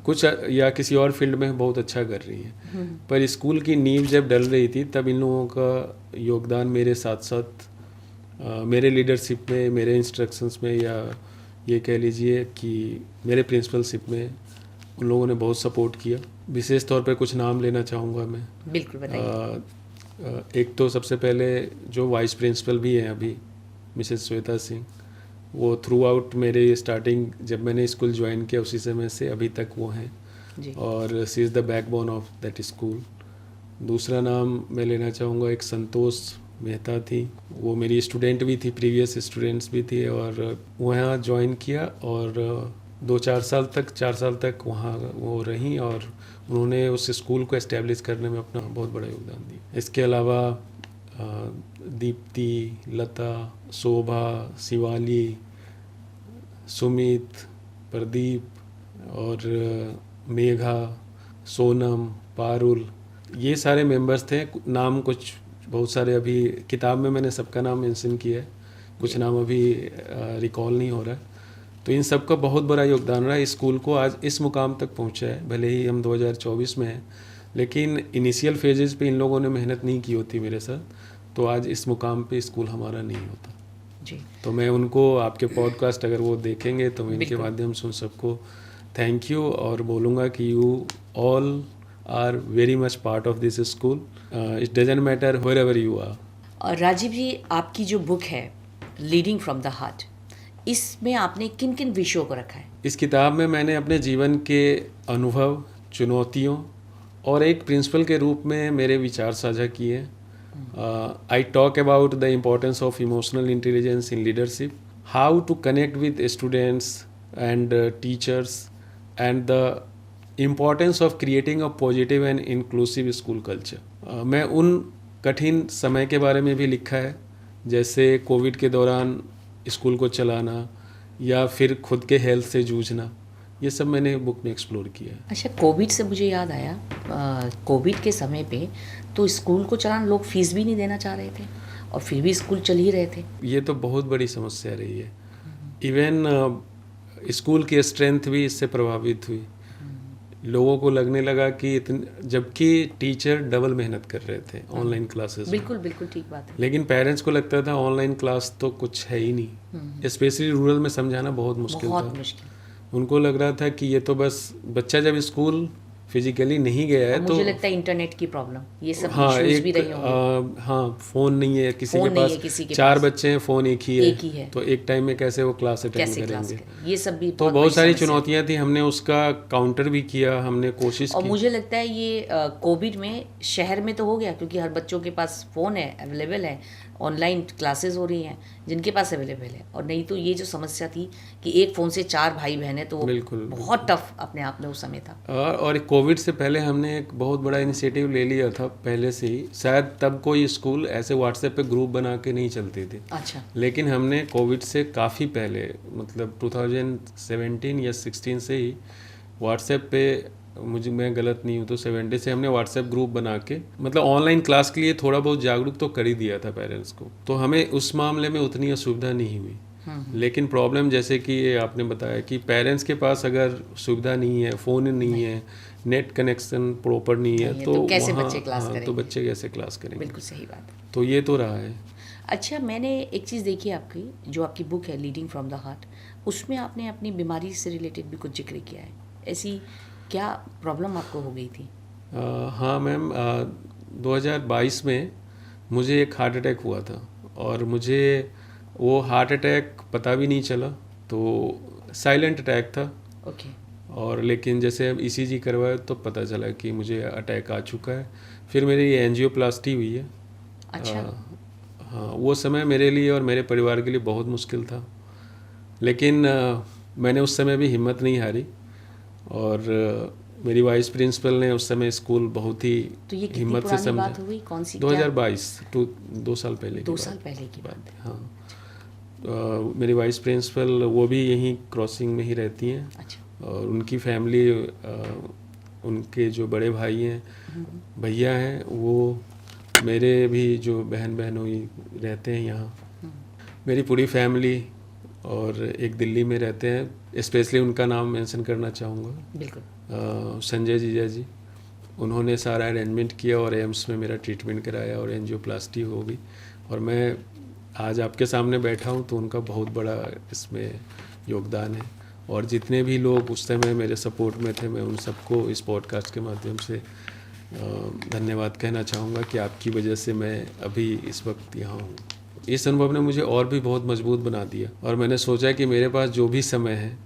कुछ या किसी और फील्ड में बहुत अच्छा कर रही है। पर स्कूल की नींव जब डल रही थी, तब इन लोगों का योगदान मेरे साथ साथ मेरे लीडरशिप में, मेरे इंस्ट्रक्शंस में, या ये कह लीजिए कि मेरे प्रिंसिपलशिप में उन लोगों ने बहुत सपोर्ट किया। विशेष तौर पर कुछ नाम लेना चाहूँगा मैं। बिल्कुल बताइए। एक तो सबसे पहले जो वाइस प्रिंसिपल भी हैं अभी, मिसेस श्वेता सिंह, वो थ्रू आउट मेरे स्टार्टिंग जब मैंने स्कूल ज्वाइन किया उसी समय से अभी तक वो हैं, और she is the backbone of that school. दूसरा नाम मैं लेना चाहूँगा, एक संतोष मेहता थी, वो मेरी स्टूडेंट भी थी, प्रीवियस स्टूडेंट्स भी थी, और वहाँ ज्वाइन किया और 4 साल तक वहाँ वो रहीं, और उन्होंने उस स्कूल को एस्टेब्लिश करने में अपना बहुत बड़ा योगदान दिया। इसके अलावा दीप्ति, लता, शोभा, शिवाली, सुमित, प्रदीप और मेघा, सोनम, पारुल, ये सारे मेंबर्स थे। नाम कुछ बहुत सारे अभी किताब में मैंने सबका नाम मेंशन किया है, कुछ नाम अभी रिकॉल नहीं हो रहा है। तो इन सब का बहुत बड़ा योगदान रहा है, इस स्कूल को आज इस मुकाम तक पहुंचा है। भले ही हम 2024 में हैं, लेकिन इनिशियल फेजेस पे इन लोगों ने मेहनत नहीं की होती मेरे साथ, तो आज इस मुकाम पे स्कूल हमारा नहीं होता। जी। तो मैं उनको आपके पॉडकास्ट अगर वो देखेंगे तो मैं इनके बिल्कुल। माध्यम से उन सबको थैंक यू और बोलूँगा कि you all are very much part of this school, it doesn't matter where ever you are. और राजीव जी, आपकी जो बुक है लीडिंग फ्रॉम द हार्ट, इसमें आपने किन किन विषयों को रखा है? इस किताब में मैंने अपने जीवन के अनुभव, चुनौतियों और एक प्रिंसिपल के रूप में मेरे विचार साझा किए। I talk about the importance of emotional intelligence in leadership, how to connect with students and teachers and the importance of creating a positive and inclusive school culture. मैं उन कठिन समय के बारे में भी लिखा है, जैसे कोविड के दौरान स्कूल को चलाना या फिर खुद के हेल्थ से जूझना, ये सब मैंने बुक में एक्सप्लोर किया है। अच्छा, कोविड से मुझे याद आया, कोविड के समय पे तो स्कूल को चलाना, लोग फीस भी नहीं देना चाह रहे थे और फिर भी स्कूल चल ही रहे थे। ये तो बहुत बड़ी समस्या रही है। इवन स्कूल की स्ट्रेंथ भी इससे प्रभावित हुई। लोगों को लगने लगा कि जबकि टीचर डबल मेहनत कर रहे थे ऑनलाइन क्लासेस में। बिल्कुल बिल्कुल ठीक बात है। लेकिन पेरेंट्स को लगता था ऑनलाइन क्लास तो कुछ है ही नहीं, स्पेशली रूरल में समझाना बहुत मुश्किल बहुत था। मुश्किल। उनको लग रहा था कि ये तो बस बच्चा जब स्कूल फिजिकली नहीं गया है तो मुझे लगता है इंटरनेट की प्रॉब्लम, ये सब हाँ इश्यूज भी एक रहे होंगे। हाँ फोन नहीं है किसी फोन के नहीं पास, है किसी के चार पास। बच्चे हैं, फोन एक ही है, तो एक टाइम में कैसे वो क्लास अटेंड कैसे क्लास करेंगे। करें, ये सब भी तो बहुत बड़ी सारी समस्या है। चुनौतियां थी, हमने उसका काउंटर भी किया, हमने कोशिश और की। मुझे लगता है ये कोविड में शहर में तो हो गया, क्योंकि हर बच्चों के पास फ़ोन है, अवेलेबल है, ऑनलाइन क्लासेस हो रही हैं जिनके पास अवेलेबल है। और नहीं तो ये जो समस्या थी कि एक फ़ोन से 4 भाई बहन है, तो वो बिल्कुल, बहुत टफ अपने आप में उस समय था। और कोविड से पहले हमने एक बहुत बड़ा इनिशिएटिव ले लिया था पहले से ही। शायद तब कोई स्कूल ऐसे व्हाट्सएप पे ग्रुप बना के नहीं चलती थी, अच्छा। लेकिन हमने कोविड से काफ़ी पहले, मतलब 2017 या 16 से ही व्हाट्सएप पे, मैं गलत नहीं हूँ तो 70 से हमने व्हाट्सएप ग्रुप बना के, मतलब ऑनलाइन क्लास के लिए थोड़ा बहुत जागरूक तो कर ही दिया था पेरेंट्स को। तो हमें उस मामले में उतनी असुविधा नहीं हुई। लेकिन प्रॉब्लम जैसे कि ये आपने बताया कि पेरेंट्स के पास अगर सुविधा नहीं है, फ़ोन नहीं है, नेट कनेक्शन प्रॉपर नहीं है, तो कैसे वहाँ बच्चे क्लास करेंगे? तो बच्चे कैसे क्लास करेंगे? बिल्कुल सही बात है। तो ये तो रहा है। अच्छा, मैंने एक चीज़ देखी आपकी, जो आपकी बुक है लीडिंग फ्रॉम द हार्ट, उसमें आपने अपनी बीमारी से रिलेटेड भी कुछ जिक्र किया है। ऐसी क्या प्रॉब्लम आपको हो गई थी? हाँ मैम, 2022 में मुझे एक हार्ट अटैक हुआ था और मुझे वो हार्ट अटैक पता भी नहीं चला, तो साइलेंट अटैक था। ओके। और लेकिन जैसे अब ECG करवाया तो पता चला कि मुझे अटैक आ चुका है। फिर मेरी एंजियोप्लास्टी हुई है। अच्छा। हाँ, वो समय मेरे लिए और मेरे परिवार के लिए बहुत मुश्किल था, लेकिन मैंने उस समय भी हिम्मत नहीं हारी। और मेरी वाइस प्रिंसिपल ने उस समय स्कूल बहुत ही तो ये कितनी हिम्मत से पुरानी समझा। बात हो गई? कौन सी? 2022, 2 साल पहले की 2 बात। साल पहले की बात है। हाँ, मेरी वाइस प्रिंसिपल वो भी यहीं क्रॉसिंग में ही रहती हैं। अच्छा। और उनकी फैमिली, उनके जो बड़े भाई हैं, भैया हैं, वो मेरे भी जो बहनोई रहते हैं यहाँ। मेरी पूरी फैमिली और एक दिल्ली में रहते हैं। स्पेशली उनका नाम मेंशन करना चाहूँगा, बिल्कुल। संजय जीजा जी। उन्होंने सारा अरेंजमेंट किया और एम्स में मेरा ट्रीटमेंट कराया और एंजियोप्लास्टी हो गई। और मैं आज आपके सामने बैठा हूँ तो उनका बहुत बड़ा इसमें योगदान है। और जितने भी लोग उस समय मेरे सपोर्ट में थे, मैं उन सबको इस पॉडकास्ट के माध्यम से धन्यवाद कहना चाहूँगा कि आपकी वजह से मैं अभी इस वक्त यहाँ हूँ। इस अनुभव ने मुझे और भी बहुत मजबूत बना दिया और मैंने सोचा कि मेरे पास जो भी समय है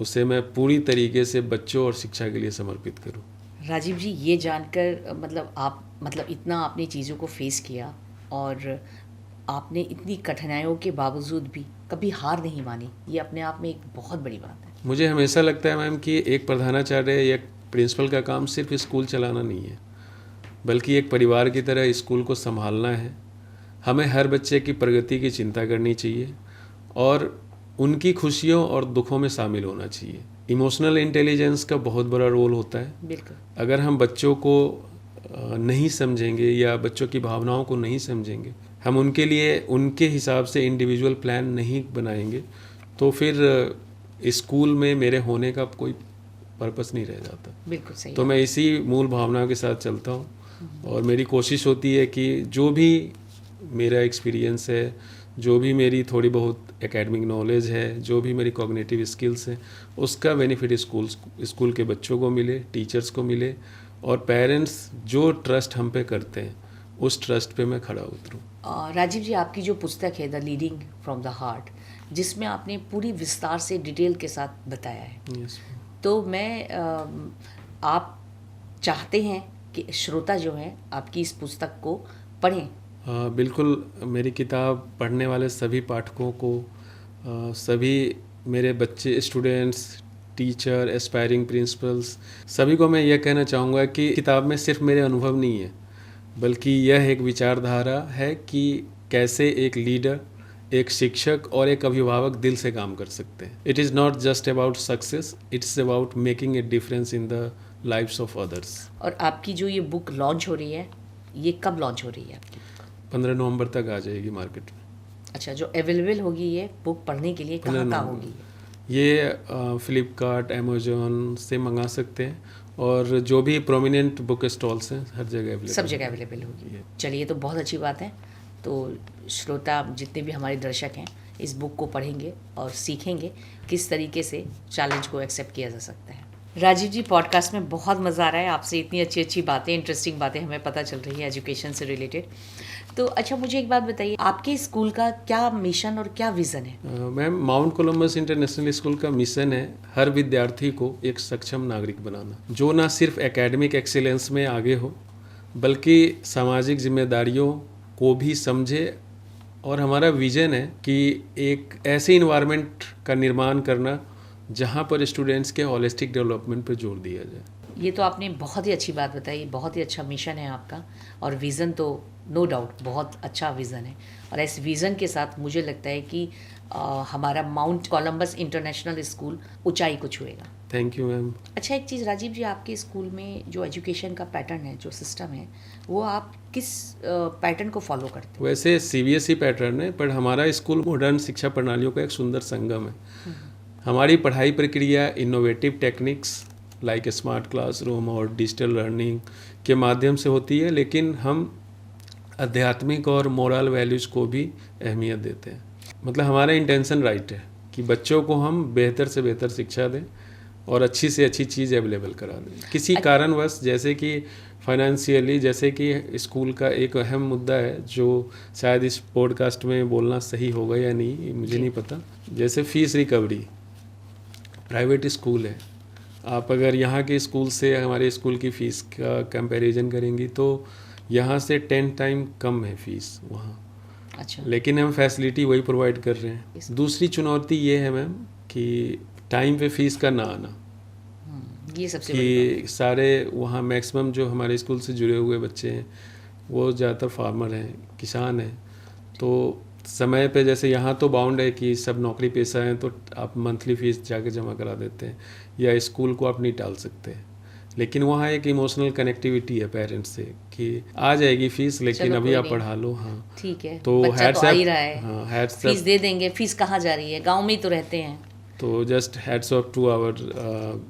उसे मैं पूरी तरीके से बच्चों और शिक्षा के लिए समर्पित करूँ। राजीव जी, ये जानकर मतलब इतना आपने चीज़ों को फेस किया और आपने इतनी कठिनाइयों के बावजूद भी कभी हार नहीं मानी, ये अपने आप में एक बहुत बड़ी बात है। मुझे हमेशा लगता है मैम कि एक प्रधानाचार्य या प्रिंसिपल का काम सिर्फ स्कूल चलाना नहीं है, बल्कि एक परिवार की तरह स्कूल को संभालना है। हमें हर बच्चे की प्रगति की चिंता करनी चाहिए और उनकी खुशियों और दुखों में शामिल होना चाहिए। इमोशनल इंटेलिजेंस का बहुत बड़ा रोल होता है। बिल्कुल। अगर हम बच्चों को नहीं समझेंगे या बच्चों की भावनाओं को नहीं समझेंगे, हम उनके लिए उनके हिसाब से इंडिविजुअल प्लान नहीं बनाएंगे, तो फिर स्कूल में मेरे होने का कोई पर्पस नहीं रह जाता। बिल्कुल सही। तो मैं इसी मूल भावना के साथ चलता हूँ और मेरी कोशिश होती है कि जो भी मेरा एक्सपीरियंस है, जो भी मेरी थोड़ी बहुत एकेडमिक नॉलेज है, जो भी मेरी कॉग्निटिव स्किल्स हैं, उसका बेनिफिट स्कूल के बच्चों को मिले, टीचर्स को मिले, और पेरेंट्स जो ट्रस्ट हम पे करते हैं उस ट्रस्ट पे मैं खड़ा उतरूँ। राजीव जी, आपकी जो पुस्तक है the leading from the heart, जिसमें आपने पूरी विस्तार से डिटेल के साथ बताया है, यस। तो मैं आप चाहते हैं कि श्रोता जो हैं आपकी इस पुस्तक को पढ़ें? बिल्कुल, मेरी किताब पढ़ने वाले सभी पाठकों को, सभी मेरे बच्चे, स्टूडेंट्स, टीचर, एस्पायरिंग प्रिंसिपल्स, सभी को मैं यह कहना चाहूँगा कि किताब में सिर्फ मेरे अनुभव नहीं है, बल्कि यह एक विचारधारा है कि कैसे एक लीडर, एक शिक्षक और एक अभिभावक दिल से काम कर सकते हैं। It is not just about success, it's about making a difference in the lives of others. और आपकी जो ये बुक लॉन्च हो रही है, ये कब लॉन्च हो रही है आपकी? 15 नवंबर तक आ जाएगी मार्केट में। अच्छा, जो अवेलेबल होगी ये बुक पढ़ने के लिए कहाँ कहाँ होगी? ये फ्लिपकार्ट, अमेजोन से मंगा सकते हैं, और जो भी प्रोमिनेंट बुक स्टॉल्स हैं हर जगह अवेलेबल, सब जगह अवेलेबल होगी। चलिए, ये तो बहुत अच्छी बात है। तो श्रोता जितने भी हमारे दर्शक हैं इस बुक को पढ़ेंगे और सीखेंगे किस तरीके से चैलेंज को एक्सेप्ट किया जा सकता है। राजीव जी, पॉडकास्ट में बहुत मज़ा आ रहा है, आपसे इतनी अच्छी अच्छी बातें, इंटरेस्टिंग बातें हमें पता चल रही है एजुकेशन से रिलेटेड। तो अच्छा, मुझे एक बात बताइए, आपके स्कूल का क्या मिशन और क्या विज़न है? Ma'am, mount Columbus International school का मिशन है हर विद्यार्थी को एक सक्षम नागरिक बनाना, जो ना सिर्फ एकेडमिक एक्सीलेंस में आगे हो, बल्कि सामाजिक जिम्मेदारियों को भी समझे। और हमारा विजन है कि एक ऐसे इन्वायरमेंट का निर्माण करना जहाँ पर स्टूडेंट्स के होलिस्टिक डेवलपमेंट पर जोर दिया जाए। ये तो आपने बहुत ही अच्छी बात बताई, बहुत ही अच्छा मिशन है आपका, और विज़न तो नो डाउट बहुत अच्छा विज़न है। और इस विज़न के साथ मुझे लगता है कि हमारा माउंट कोलंबस इंटरनेशनल स्कूल ऊंचाई को छुएगा। Thank you ma'am. अच्छा, एक चीज़ राजीव जी, आपके स्कूल में जो एजुकेशन का पैटर्न है, जो सिस्टम है, वो आप किस पैटर्न को फॉलो करते हैं? वैसे CBSE पैटर्न है, पर हमारा स्कूल मॉडर्न शिक्षा प्रणालियों का एक सुंदर संगम है। हमारी पढ़ाई प्रक्रिया innovative techniques like smart classroom और डिजिटल लर्निंग के माध्यम से होती है, लेकिन हम आध्यात्मिक और मोरल वैल्यूज़ को भी अहमियत देते हैं। मतलब हमारा इंटेंशन राइट है कि बच्चों को हम बेहतर से बेहतर शिक्षा दें और अच्छी से अच्छी चीज़ अवेलेबल करा दें। किसी कारणवश, जैसे कि फाइनेंशियली, जैसे कि स्कूल का एक अहम मुद्दा है जो शायद इस पॉडकास्ट में बोलना सही होगा या नहीं, मुझे नहीं पता। जैसे फ़ीस रिकवरी, प्राइवेट स्कूल है, आप अगर यहाँ के स्कूल से हमारे स्कूल की फ़ीस का कंपैरिजन करेंगी तो यहाँ से 10 टाइम कम है फ़ीस वहाँ। अच्छा, लेकिन हम फैसिलिटी वही प्रोवाइड कर रहे हैं। दूसरी चुनौती ये है मैम कि टाइम पे फ़ीस का ना आना, ये सबसे बड़ी बात कि सारे वहाँ मैक्सिमम जो हमारे स्कूल से जुड़े हुए बच्चे हैं वो ज़्यादातर फार्मर हैं, किसान हैं, तो समय पे, जैसे यहाँ तो बाउंड है कि सब नौकरी पेशा हैं तो आप मंथली फ़ीस जाके जमा करा देते हैं, या स्कूल को आप नहीं टाल सकते। लेकिन वहाँ एक इमोशनल कनेक्टिविटी है पेरेंट्स से कि आ जाएगी फ़ीस, लेकिन अभी आप पढ़ा लो। हाँ, ठीक है, तो बच्चा तो आ ही रहा है, हाँ, हैट्स फीस दे देंगे। फीस कहाँ जा रही है? गांव में ही तो रहते हैं। तो just hats off to our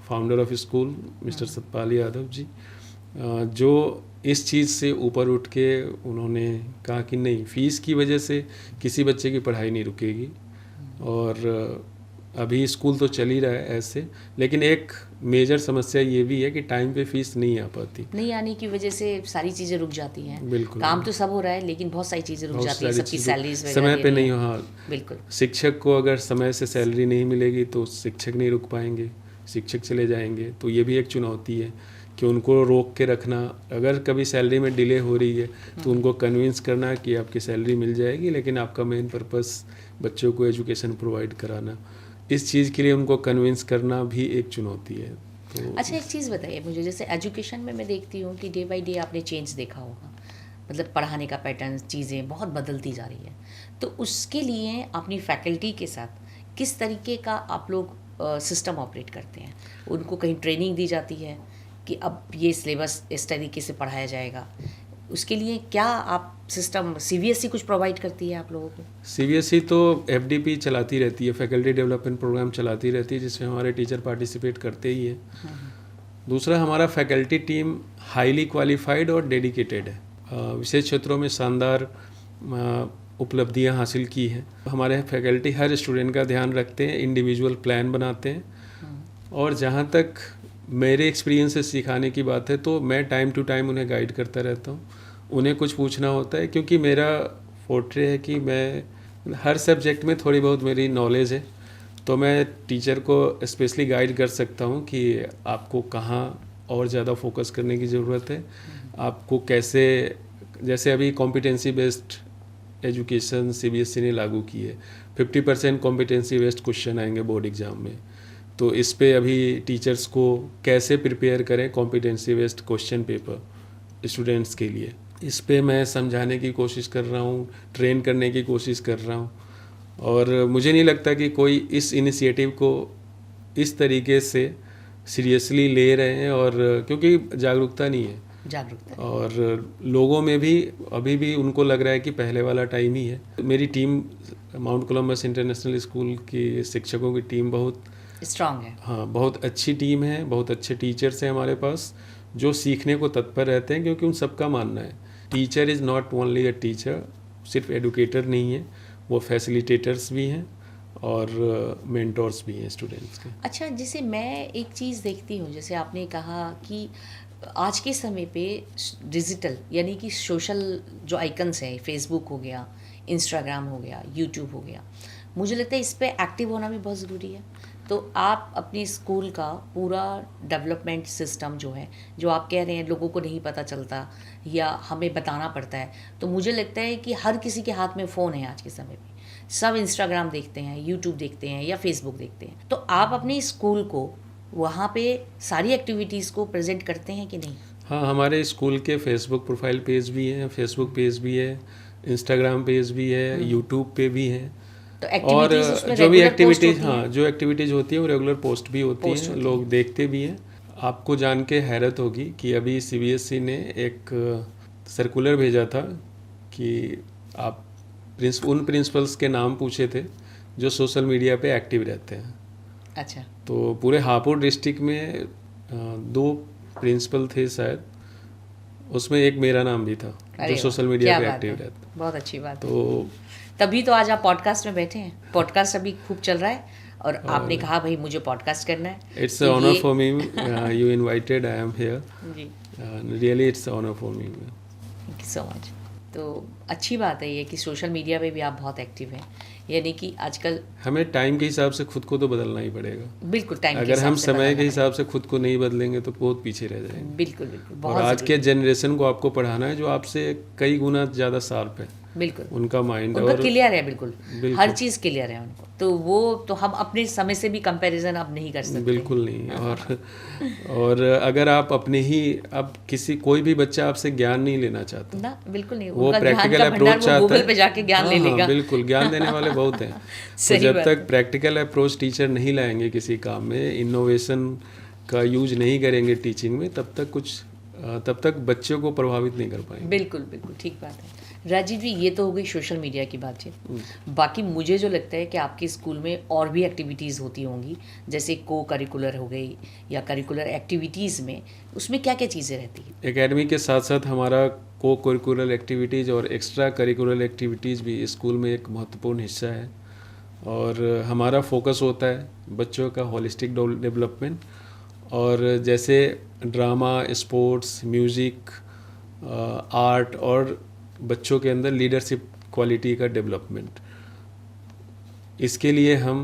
founder of school mister Satpal Yadav ji, जो इस चीज़ से ऊपर उठ के उन्होंने कहा कि नहीं, फ़ीस की वजह से किसी बच्चे की पढ़ाई नहीं रुकेगी। और अभी स्कूल तो चल ही रहा है ऐसे, लेकिन एक मेजर समस्या ये भी है कि टाइम पे फ़ीस नहीं आ पाती। नहीं आने की वजह से सारी चीज़ें रुक जाती हैं। बिल्कुल, काम तो सब हो रहा है, लेकिन बहुत सारी चीज़ें रुक जाती हैं, सबकी सैलरीज समय पे नहीं हो। हाँ, बिल्कुल। शिक्षक को अगर समय से सैलरी नहीं मिलेगी तो शिक्षक नहीं रुक पाएंगे, शिक्षक चले जाएंगे। तो ये भी एक चुनौती है कि उनको रोक के रखना। अगर कभी सैलरी में डिले हो रही है तो उनको कन्विंस करना कि आपकी सैलरी मिल जाएगी, लेकिन आपका मेन पर्पस बच्चों को एजुकेशन प्रोवाइड कराना, इस चीज़ के लिए उनको कन्विंस करना भी एक चुनौती है। तो अच्छा, एक चीज़ बताइए मुझे, जैसे एजुकेशन में मैं देखती हूँ कि डे बाय डे आपने चेंज देखा होगा, मतलब पढ़ाने का पैटर्न, चीज़ें बहुत बदलती जा रही है। तो उसके लिए अपनी फैकल्टी के साथ किस तरीके का आप लोग सिस्टम ऑपरेट करते हैं? उनको कहीं ट्रेनिंग दी जाती है कि अब ये सिलेबस इस तरीके से पढ़ाया जाएगा? उसके लिए क्या आप सिस्टम, CBSE कुछ प्रोवाइड करती है आप लोगों को? CBSE तो FDP चलाती रहती है, फैकल्टी डेवलपमेंट प्रोग्राम चलाती रहती है, जिसमें हमारे टीचर पार्टिसिपेट करते ही है। दूसरा, हमारा फैकल्टी टीम हाईली क्वालिफाइड और डेडिकेटेड है। विशेष क्षेत्रों में शानदार उपलब्धियां हासिल की हैं। हमारे फैकल्टी हर स्टूडेंट का ध्यान रखते हैं, इंडिविजुअल प्लान बनाते हैं, और जहाँ तक मेरे एक्सपीरियंस से सिखाने की बात है तो मैं टाइम टू टाइम उन्हें गाइड करता रहता हूँ। उन्हें कुछ पूछना होता है, क्योंकि मेरा फोर्ट्रे है कि मैं हर सब्जेक्ट में थोड़ी बहुत मेरी नॉलेज है, तो मैं टीचर को स्पेशली गाइड कर सकता हूँ कि आपको कहाँ और ज़्यादा फोकस करने की ज़रूरत है, आपको कैसे, जैसे अभी कॉम्पिटेंसी बेस्ड एजुकेशन सीबीएसई ने लागू की है, 50% कॉम्पिटेंसी बेस्ड क्वेश्चन आएंगे बोर्ड एग्ज़ाम में। तो इस पे अभी टीचर्स को कैसे प्रिपेयर करें competency based question paper students के लिए, इस पे मैं समझाने की कोशिश कर रहा हूँ, ट्रेन करने की कोशिश कर रहा हूँ। और मुझे नहीं लगता कि कोई इस इनिशिएटिव को इस तरीके से सीरियसली ले रहे हैं, और क्योंकि जागरूकता नहीं है, और लोगों में भी अभी भी उनको लग रहा है कि पहले वाला टाइम ही है। मेरी team mount Columbus International school की शिक्षकों की टीम बहुत स्ट्रांग है। हाँ, बहुत अच्छी टीम है, बहुत अच्छे टीचर्स हैं हमारे पास जो सीखने को तत्पर रहते हैं, क्योंकि उन सबका मानना है teacher is not only a teacher, सिर्फ एडुकेटर नहीं है, वो फैसिलिटेटर्स भी हैं और मेंटोर्स भी हैं स्टूडेंट्स के। अच्छा, जैसे मैं एक चीज़ देखती हूँ, जैसे आपने कहा कि आज के समय पे डिजिटल यानी कि सोशल जो आइकन्स हैं, फेसबुक हो गया, इंस्टाग्राम हो गया, यूट्यूब हो गया, मुझे लगता है इस पे एक्टिव होना भी बहुत ज़रूरी है। तो आप अपनी स्कूल का पूरा डेवलपमेंट सिस्टम जो है, जो आप कह रहे हैं लोगों को नहीं पता चलता या हमें बताना पड़ता है, तो मुझे लगता है कि हर किसी के हाथ में फ़ोन है आज के समय में, सब इंस्टाग्राम देखते हैं, यूट्यूब देखते हैं या फेसबुक देखते हैं। तो आप अपने स्कूल को वहाँ पे सारी एक्टिविटीज़ को प्रेजेंट करते हैं कि नहीं? हाँ, हमारे स्कूल के फेसबुक प्रोफाइल पेज भी हैं, फेसबुक पेज भी है, इंस्टाग्राम पेज भी है, यूट्यूब पे भी है। तो और उसमें जो भी regular post एक्टिविटीज़, होती हैं? हाँ, जो एक्टिविटीज़ होती है वो रेगुलर पोस्ट भी होती हैं, लोग देखते भी हैं। आपको जान के हैरत होगी कि अभी सीबीएसई ने एक सर्कुलर भेजा था कि आप उन प्रिंसिपल्स के नाम पूछे थे जो सोशल मीडिया पे एक्टिव रहते हैं। अच्छा। तो पूरे हापुड़ डिस्ट्रिक्ट में 2 प्रिंसिपल थे शायद, उसमें एक मेरा नाम भी था जो सोशल मीडिया पे एक्टिव रहता। बहुत अच्छी बात है। तो तभी तो आज आप पॉडकास्ट में बैठे हैं। पॉडकास्ट अभी खूब चल रहा है और आपने कहा भाई मुझे पॉडकास्ट करना है। It's a honour for me, you invited, I am here ji, really it's honour for me. Thank you so much. तो अच्छी बात है ये कि सोशल मीडिया पे भी आप बहुत एक्टिव हैं, यानी कि आजकल हमें टाइम के हिसाब से खुद को तो बदलना ही पड़ेगा। बिल्कुल टाइम अगर हम समय के हिसाब से खुद को नहीं बदलेंगे तो बहुत पीछे रह जाएंगे। बिल्कुल बिल्कुल, और बहुत आज के जनरेशन को आपको पढ़ाना है जो आपसे कई गुना ज़्यादा शार्प है, बिल्कुल उनका माइंड उनका और क्लियर है, बिल्कुल हर चीज़ क्लियर है उनको। तो वो तो हम अपने समय से भी कंपैरिजन अब नहीं कर सकते। बिल्कुल नहीं। और अगर आप अपने ही, अब कोई भी बच्चा आपसे ज्ञान नहीं लेना चाहता ना, बिल्कुल नहीं। वो उनका प्रैक्टिकल ज्ञान का भंडार अप्रोच वो चाहता गूगल है। पे जाके ज्ञान ले लेगा। बिल्कुल, ज्ञान देने वाले बहुत हैं। तो सही जब बात तक प्रैक्टिकल अप्रोच टीचर नहीं लाएंगे किसी काम में, इनोवेशन का यूज नहीं करेंगे टीचिंग में, तब तक बच्चों को प्रभावित नहीं कर पाएंगे। बिल्कुल बिल्कुल ठीक बात है। राजीव जी, ये तो हो गई सोशल मीडिया की बातचीत। बाकी मुझे जो लगता है कि आपके स्कूल में और भी एक्टिविटीज़ होती होंगी, जैसे को करिकुलर हो गई या करिकुलर एक्टिविटीज़ में, उसमें क्या क्या चीज़ें रहती हैं? एकेडमी के साथ साथ हमारा को करिकुलर एक्टिविटीज़ और एक्स्ट्रा करिकुलर एक्टिविटीज़ भी स्कूल में एक महत्वपूर्ण हिस्सा है। और हमारा फोकस होता है बच्चों का होलिस्टिक डेवलपमेंट, और जैसे ड्रामा, स्पोर्ट्स, म्यूज़िक, आर्ट और बच्चों के अंदर लीडरशिप क्वालिटी का डेवलपमेंट। इसके लिए हम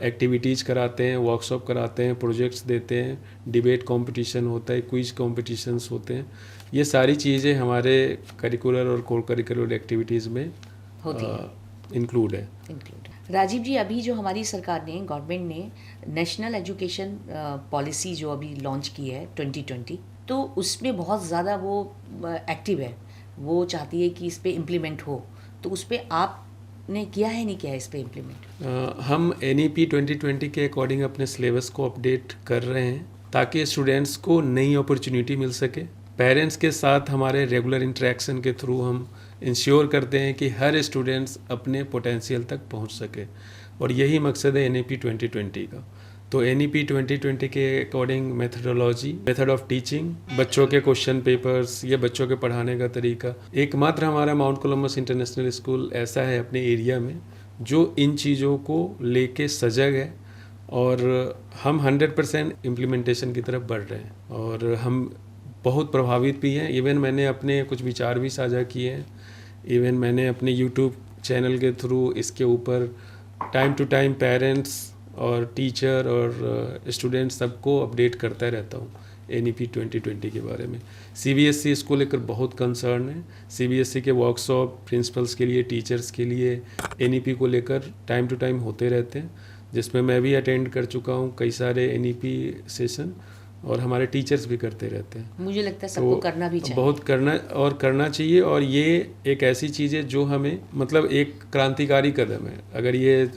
एक्टिविटीज़ कराते हैं, वर्कशॉप कराते हैं, प्रोजेक्ट्स देते हैं, डिबेट कंपटीशन होता है, क्विज कॉम्पिटिशन्स होते हैं। ये सारी चीज़ें हमारे करिकुलर और को करिकुलर एक्टिविटीज़ में इंक्लूड है। राजीव जी, अभी जो हमारी सरकार ने, गवर्नमेंट ने नेशनल एजुकेशन पॉलिसी जो अभी लॉन्च की है 2020, तो उसमें बहुत ज़्यादा वो एक्टिव है, वो चाहती है कि इस पे इम्प्लीमेंट हो। तो उस पे आपने किया है, नहीं किया है इस पे इम्प्लीमेंट? हम NEP 2020 के अकॉर्डिंग अपने सिलेबस को अपडेट कर रहे हैं ताकि स्टूडेंट्स को नई अपॉर्चुनिटी मिल सके। पेरेंट्स के साथ हमारे रेगुलर इंटरेक्शन के थ्रू हम इंश्योर करते हैं कि हर स्टूडेंट्स अपने पोटेंशियल तक पहुंच सके, और यही मकसद है NEP 2020 का। तो NEP 2020 के according methodology, method of teaching, बच्चों के क्वेश्चन पेपर्स, ये बच्चों के पढ़ाने का तरीका, एकमात्र हमारा माउंट कोलंबस इंटरनेशनल स्कूल ऐसा है अपने एरिया में जो इन चीज़ों को लेके सजग है और हम 100% इम्प्लीमेंटेशन की तरफ बढ़ रहे हैं और हम बहुत प्रभावित भी हैं। इवन मैंने अपने कुछ विचार भी साझा किए हैं। इवन मैंने अपने यूट्यूब चैनल के थ्रू इसके ऊपर टाइम टू टाइम पेरेंट्स और टीचर और स्टूडेंट सबको अपडेट करता रहता हूँ NEP 2020 के बारे में। CBSE इसको लेकर बहुत कंसर्न है। CBSE के वर्कशॉप प्रिंसिपल्स के लिए, टीचर्स के लिए NEP को लेकर टाइम टू टाइम होते रहते हैं, जिसमें मैं भी अटेंड कर चुका हूँ कई सारे NEP सेशन और हमारे टीचर्स भी करते रहते हैं। मुझे लगता है सबको करना भी चाहिए, बहुत करना चाहिए और ये एक ऐसी चीज़ है जो हमें मतलब एक क्रांतिकारी कदम है। अगर ये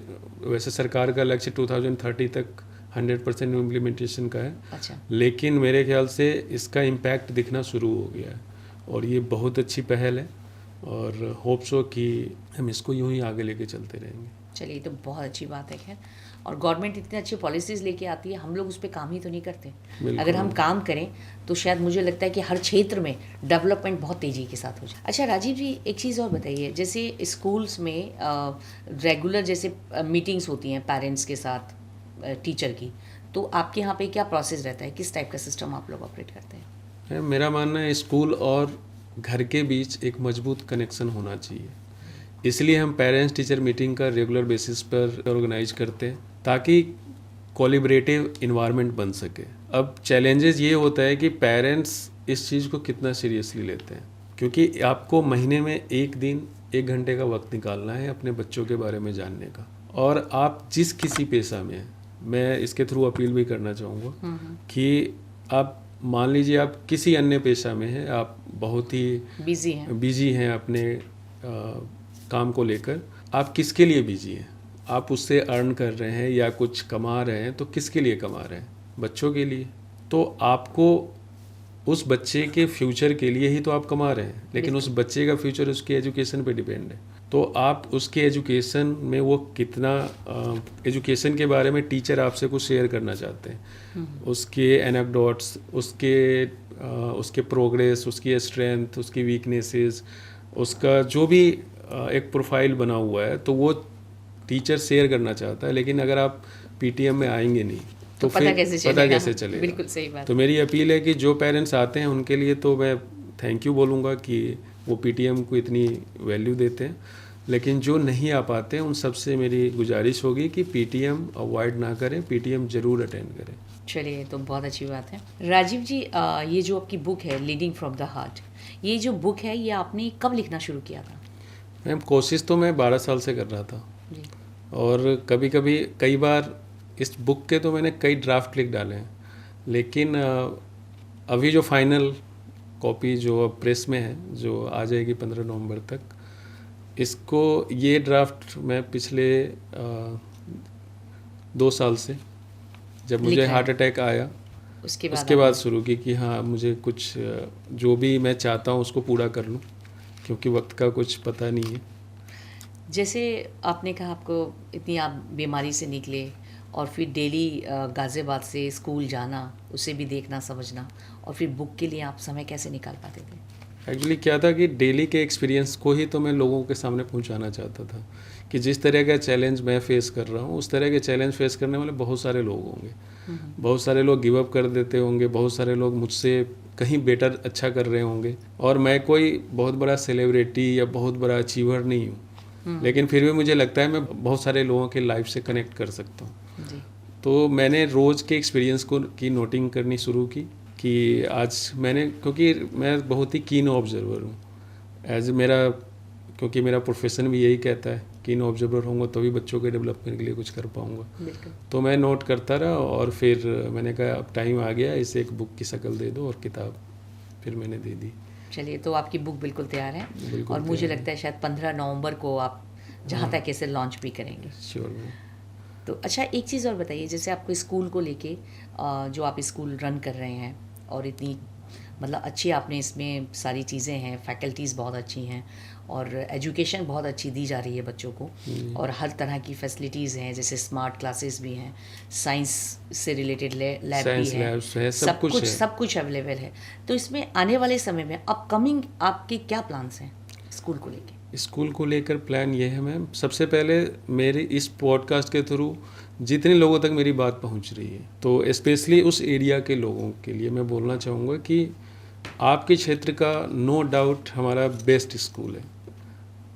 वैसे सरकार का लक्ष्य 2030 तक 100% इम्प्लीमेंटेशन का है। अच्छा। लेकिन मेरे ख्याल से इसका इम्पैक्ट दिखना शुरू हो गया है और ये बहुत अच्छी पहल है और होप सो कि हम इसको यूं ही आगे लेके चलते रहेंगे। चलिए, तो बहुत अच्छी बात है। खैर, और गवर्नमेंट इतनी अच्छी पॉलिसीज़ लेके आती है, हम लोग उस पर काम ही तो नहीं करते। अगर हम काम करें तो शायद मुझे लगता है कि हर क्षेत्र में डेवलपमेंट बहुत तेज़ी के साथ हो जाए। अच्छा राजीव जी, एक चीज़ और बताइए, जैसे स्कूल्स में रेगुलर जैसे मीटिंग्स होती हैं पेरेंट्स के साथ टीचर की, तो आपके यहाँ पे क्या प्रोसेस रहता है? किस टाइप का सिस्टम आप लोग ऑपरेट करते हैं? मेरा मानना है स्कूल और घर के बीच एक मजबूत कनेक्शन होना चाहिए, इसलिए हम पेरेंट्स टीचर मीटिंग का रेगुलर बेसिस पर ऑर्गेनाइज करते हैं ताकि कोलिब्रेटिव इन्वायरमेंट बन सके। अब चैलेंजेस ये होता है कि पेरेंट्स इस चीज़ को कितना सीरियसली लेते हैं, क्योंकि आपको महीने में एक दिन 1 घंटे का वक्त निकालना है अपने बच्चों के बारे में जानने का। और आप जिस किसी पेशा में हैं, मैं इसके थ्रू अपील भी करना चाहूँगा कि आप मान लीजिए आप किसी अन्य पेशा में हैं, आप बहुत ही बिजी हैं अपने काम को लेकर, आप किसके लिए बिजी हैं? आप उससे अर्न कर रहे हैं या कुछ कमा रहे हैं, तो किसके लिए कमा रहे हैं? बच्चों के लिए। तो आपको उस बच्चे के फ्यूचर के लिए ही तो आप कमा रहे हैं, लेकिन उस बच्चे का फ्यूचर उसके एजुकेशन पे डिपेंड है। तो आप उसके एजुकेशन में वो कितना एजुकेशन के बारे में टीचर आपसे कुछ शेयर करना चाहते हैं, उसके एनेक्डोट्स, उसके प्रोग्रेस, उसकी स्ट्रेंथ, उसकी वीकनेसेस, उसका जो भी एक प्रोफाइल बना हुआ है, तो वो टीचर शेयर करना चाहता है। लेकिन अगर आप PTM में आएंगे नहीं तो फिर पता कैसे चलेगा? बिल्कुल सही बात। तो मेरी अपील है कि जो पेरेंट्स आते हैं उनके लिए तो मैं थैंक यू बोलूँगा कि वो PTM को इतनी वैल्यू देते हैं, लेकिन जो नहीं आ पाते हैं उन सबसे मेरी गुजारिश होगी कि PTM अवॉइड ना करें, PTM ज़रूर अटेंड करें। चलिए, तो बहुत अच्छी बात है। राजीव जी, ये जो आपकी बुक है लीडिंग फ्रॉम द हार्ट, ये जो बुक है ये आपने कब लिखना शुरू किया था? मैम, कोशिश तो मैं 12 साल से कर रहा था जी। और कई बार इस बुक के तो मैंने कई ड्राफ्ट लिख डाले हैं, लेकिन अभी जो फाइनल कॉपी जो अब प्रेस में है, जो आ जाएगी 15 नवंबर तक, इसको ये ड्राफ्ट मैं पिछले 2 साल से, जब मुझे हार्ट अटैक आया उसके बाद शुरू की कि हाँ मुझे कुछ जो भी मैं चाहता हूँ उसको पूरा कर लूँ, क्योंकि वक्त का कुछ पता नहीं है। जैसे आपने कहा आपको इतनी आप बीमारी से निकले और फिर डेली गाज़ियाबाद से स्कूल जाना, उसे भी देखना समझना, और फिर बुक के लिए आप समय कैसे निकाल पाते थे? एक्चुअली क्या था कि डेली के एक्सपीरियंस को ही तो मैं लोगों के सामने पहुंचाना चाहता था कि जिस तरह का चैलेंज मैं फेस कर रहा हूँ उस तरह के चैलेंज फेस करने वाले बहुत सारे लोग होंगे। बहुत सारे लोग गिव अप कर देते होंगे, बहुत सारे लोग मुझसे कहीं बेटर अच्छा कर रहे होंगे, और मैं कोई बहुत बड़ा सेलिब्रिटी या बहुत बड़ा अचीवर नहीं हूँ, लेकिन फिर भी मुझे लगता है मैं बहुत सारे लोगों के लाइफ से कनेक्ट कर सकता हूँ। तो मैंने रोज़ के एक्सपीरियंस की नोटिंग करनी शुरू की कि आज मैंने, क्योंकि मैं बहुत ही कीन ऑब्जर्वर हूँ क्योंकि मेरा प्रोफेशन भी यही कहता है, कीन ऑब्जर्वर होऊंगा तभी बच्चों के डेवलपमेंट के लिए कुछ कर पाऊंगा। तो मैं नोट करता रहा और फिर मैंने कहा अब टाइम आ गया, इसे एक बुक की शक्ल दे दो, और किताब फिर मैंने दे दी। चलिए, तो आपकी बुक बिल्कुल तैयार है और मुझे लगता है शायद 15 नवंबर को आप जहाँ तक इसे लॉन्च भी करेंगे। श्योर। तो अच्छा, एक चीज़ और बताइए, जैसे आपको स्कूल को लेके जो आप स्कूल रन कर रहे हैं और इतनी मतलब अच्छी आपने इसमें सारी चीज़ें हैं, फैकल्टीज़ बहुत अच्छी हैं और एजुकेशन बहुत अच्छी दी जा रही है बच्चों को, और हर तरह की फैसिलिटीज़ हैं, जैसे स्मार्ट क्लासेस भी हैं, साइंस से रिलेटेड लैब भी साइंस है, लैब्स है, सब कुछ है। सब कुछ अवेलेबल है। तो इसमें आने वाले समय में अपकमिंग आपके क्या प्लान्स हैं स्कूल को लेके? स्कूल को लेकर प्लान ये है मैम, सबसे पहले मेरे इस पॉडकास्ट के थ्रू जितने लोगों तक मेरी बात पहुंच रही है, तो स्पेशली उस एरिया के लोगों के लिए मैं बोलना चाहूँगा कि आपके क्षेत्र का नो डाउट हमारा बेस्ट स्कूल है।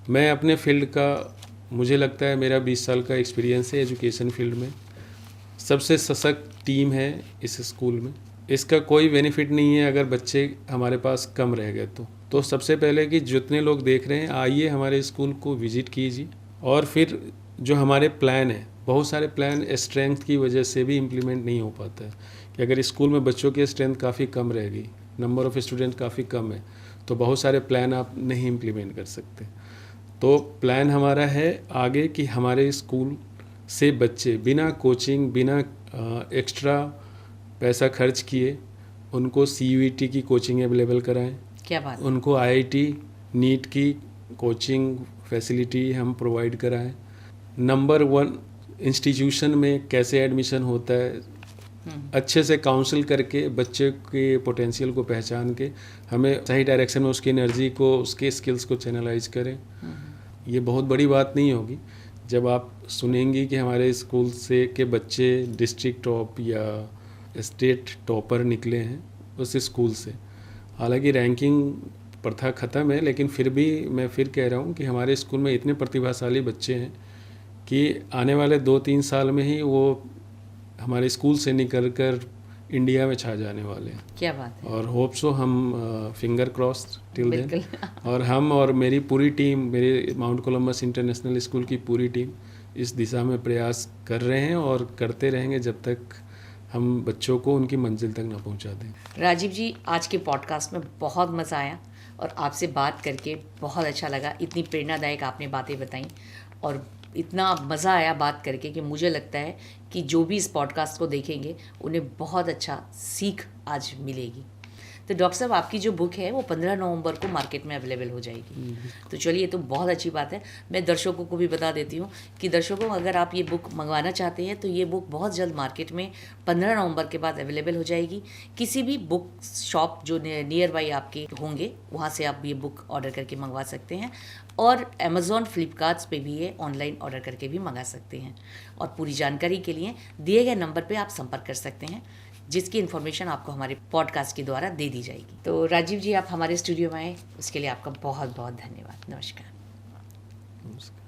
मैं अपने फील्ड का, मुझे लगता है मेरा 20 साल का एक्सपीरियंस है एजुकेशन फील्ड में, सबसे सशक्त टीम है इस स्कूल में। इसका कोई बेनिफिट नहीं है अगर बच्चे हमारे पास कम रह गए तो सबसे पहले कि जितने लोग देख रहे हैं, आइए हमारे स्कूल को विजिट कीजिए। और फिर जो हमारे प्लान है, बहुत सारे प्लान स्ट्रेंथ की वजह से भी इम्प्लीमेंट नहीं हो पाता है कि अगर स्कूल में बच्चों की स्ट्रेंथ काफ़ी कम रहेगी, नंबर ऑफ़ स्टूडेंट काफ़ी कम है, तो बहुत सारे प्लान आप नहीं इम्प्लीमेंट कर सकते। तो प्लान हमारा है आगे कि हमारे स्कूल से बच्चे बिना कोचिंग, बिना एक्स्ट्रा पैसा खर्च किए उनको CUET की कोचिंग अवेलेबल कराएं। क्या बात है। उनको IIT नीट की कोचिंग फैसिलिटी हम प्रोवाइड कराएं। नंबर 1 इंस्टीट्यूशन में कैसे एडमिशन होता है, अच्छे से काउंसिल करके बच्चे के पोटेंशियल को पहचान के हमें सही डायरेक्शन में उसकी एनर्जी को, उसके स्किल्स को चैनलाइज करें। ये बहुत बड़ी बात नहीं होगी जब आप सुनेंगी कि हमारे स्कूल से के बच्चे डिस्ट्रिक्ट टॉप या स्टेट टॉपर निकले हैं उस स्कूल से। हालांकि रैंकिंग प्रथा ख़त्म है, लेकिन फिर भी मैं फिर कह रहा हूँ कि हमारे स्कूल में इतने प्रतिभाशाली बच्चे हैं कि आने वाले 2-3 साल में ही वो हमारे स्कूल से निकल कर इंडिया में छा जाने वाले हैं। क्या बात है। और होप सो, हम फिंगर क्रॉस्ड टिल देन। बिल्कुल। और हम और मेरी पूरी टीम, मेरे माउंट कोलंबस इंटरनेशनल स्कूल की पूरी टीम इस दिशा में प्रयास कर रहे हैं और करते रहेंगे जब तक हम बच्चों को उनकी मंजिल तक ना पहुंचा दें। राजीव जी, आज के पॉडकास्ट में बहुत मज़ा आया और आपसे बात करके बहुत अच्छा लगा। इतनी प्रेरणादायक आपने बातें बताई और इतना मज़ा आया बात करके कि मुझे लगता है कि जो भी इस पॉडकास्ट को देखेंगे उन्हें बहुत अच्छा सीख आज मिलेगी। तो डॉक्टर साहब, आपकी जो बुक है वो 15 नवंबर को मार्केट में अवेलेबल हो जाएगी। तो चलिए, तो बहुत अच्छी बात है। मैं दर्शकों को भी बता देती हूँ कि दर्शकों, अगर आप ये बुक मंगवाना चाहते हैं तो ये बुक बहुत जल्द मार्केट में 15 नवंबर के बाद अवेलेबल हो जाएगी। किसी भी बुक शॉप जो नियर बाई आपके होंगे वहाँ से आप ये बुक ऑर्डर करके मंगवा सकते हैं, और अमेज़ॉन, फ्लिपकार्ट्स पे भी ये ऑनलाइन ऑर्डर करके भी मंगा सकते हैं। और पूरी जानकारी के लिए दिए गए नंबर पे आप संपर्क कर सकते हैं, जिसकी इन्फॉर्मेशन आपको हमारे पॉडकास्ट के द्वारा दे दी जाएगी। तो राजीव जी, आप हमारे स्टूडियो में आए उसके लिए आपका बहुत बहुत धन्यवाद। नमस्कार। नमस्कार।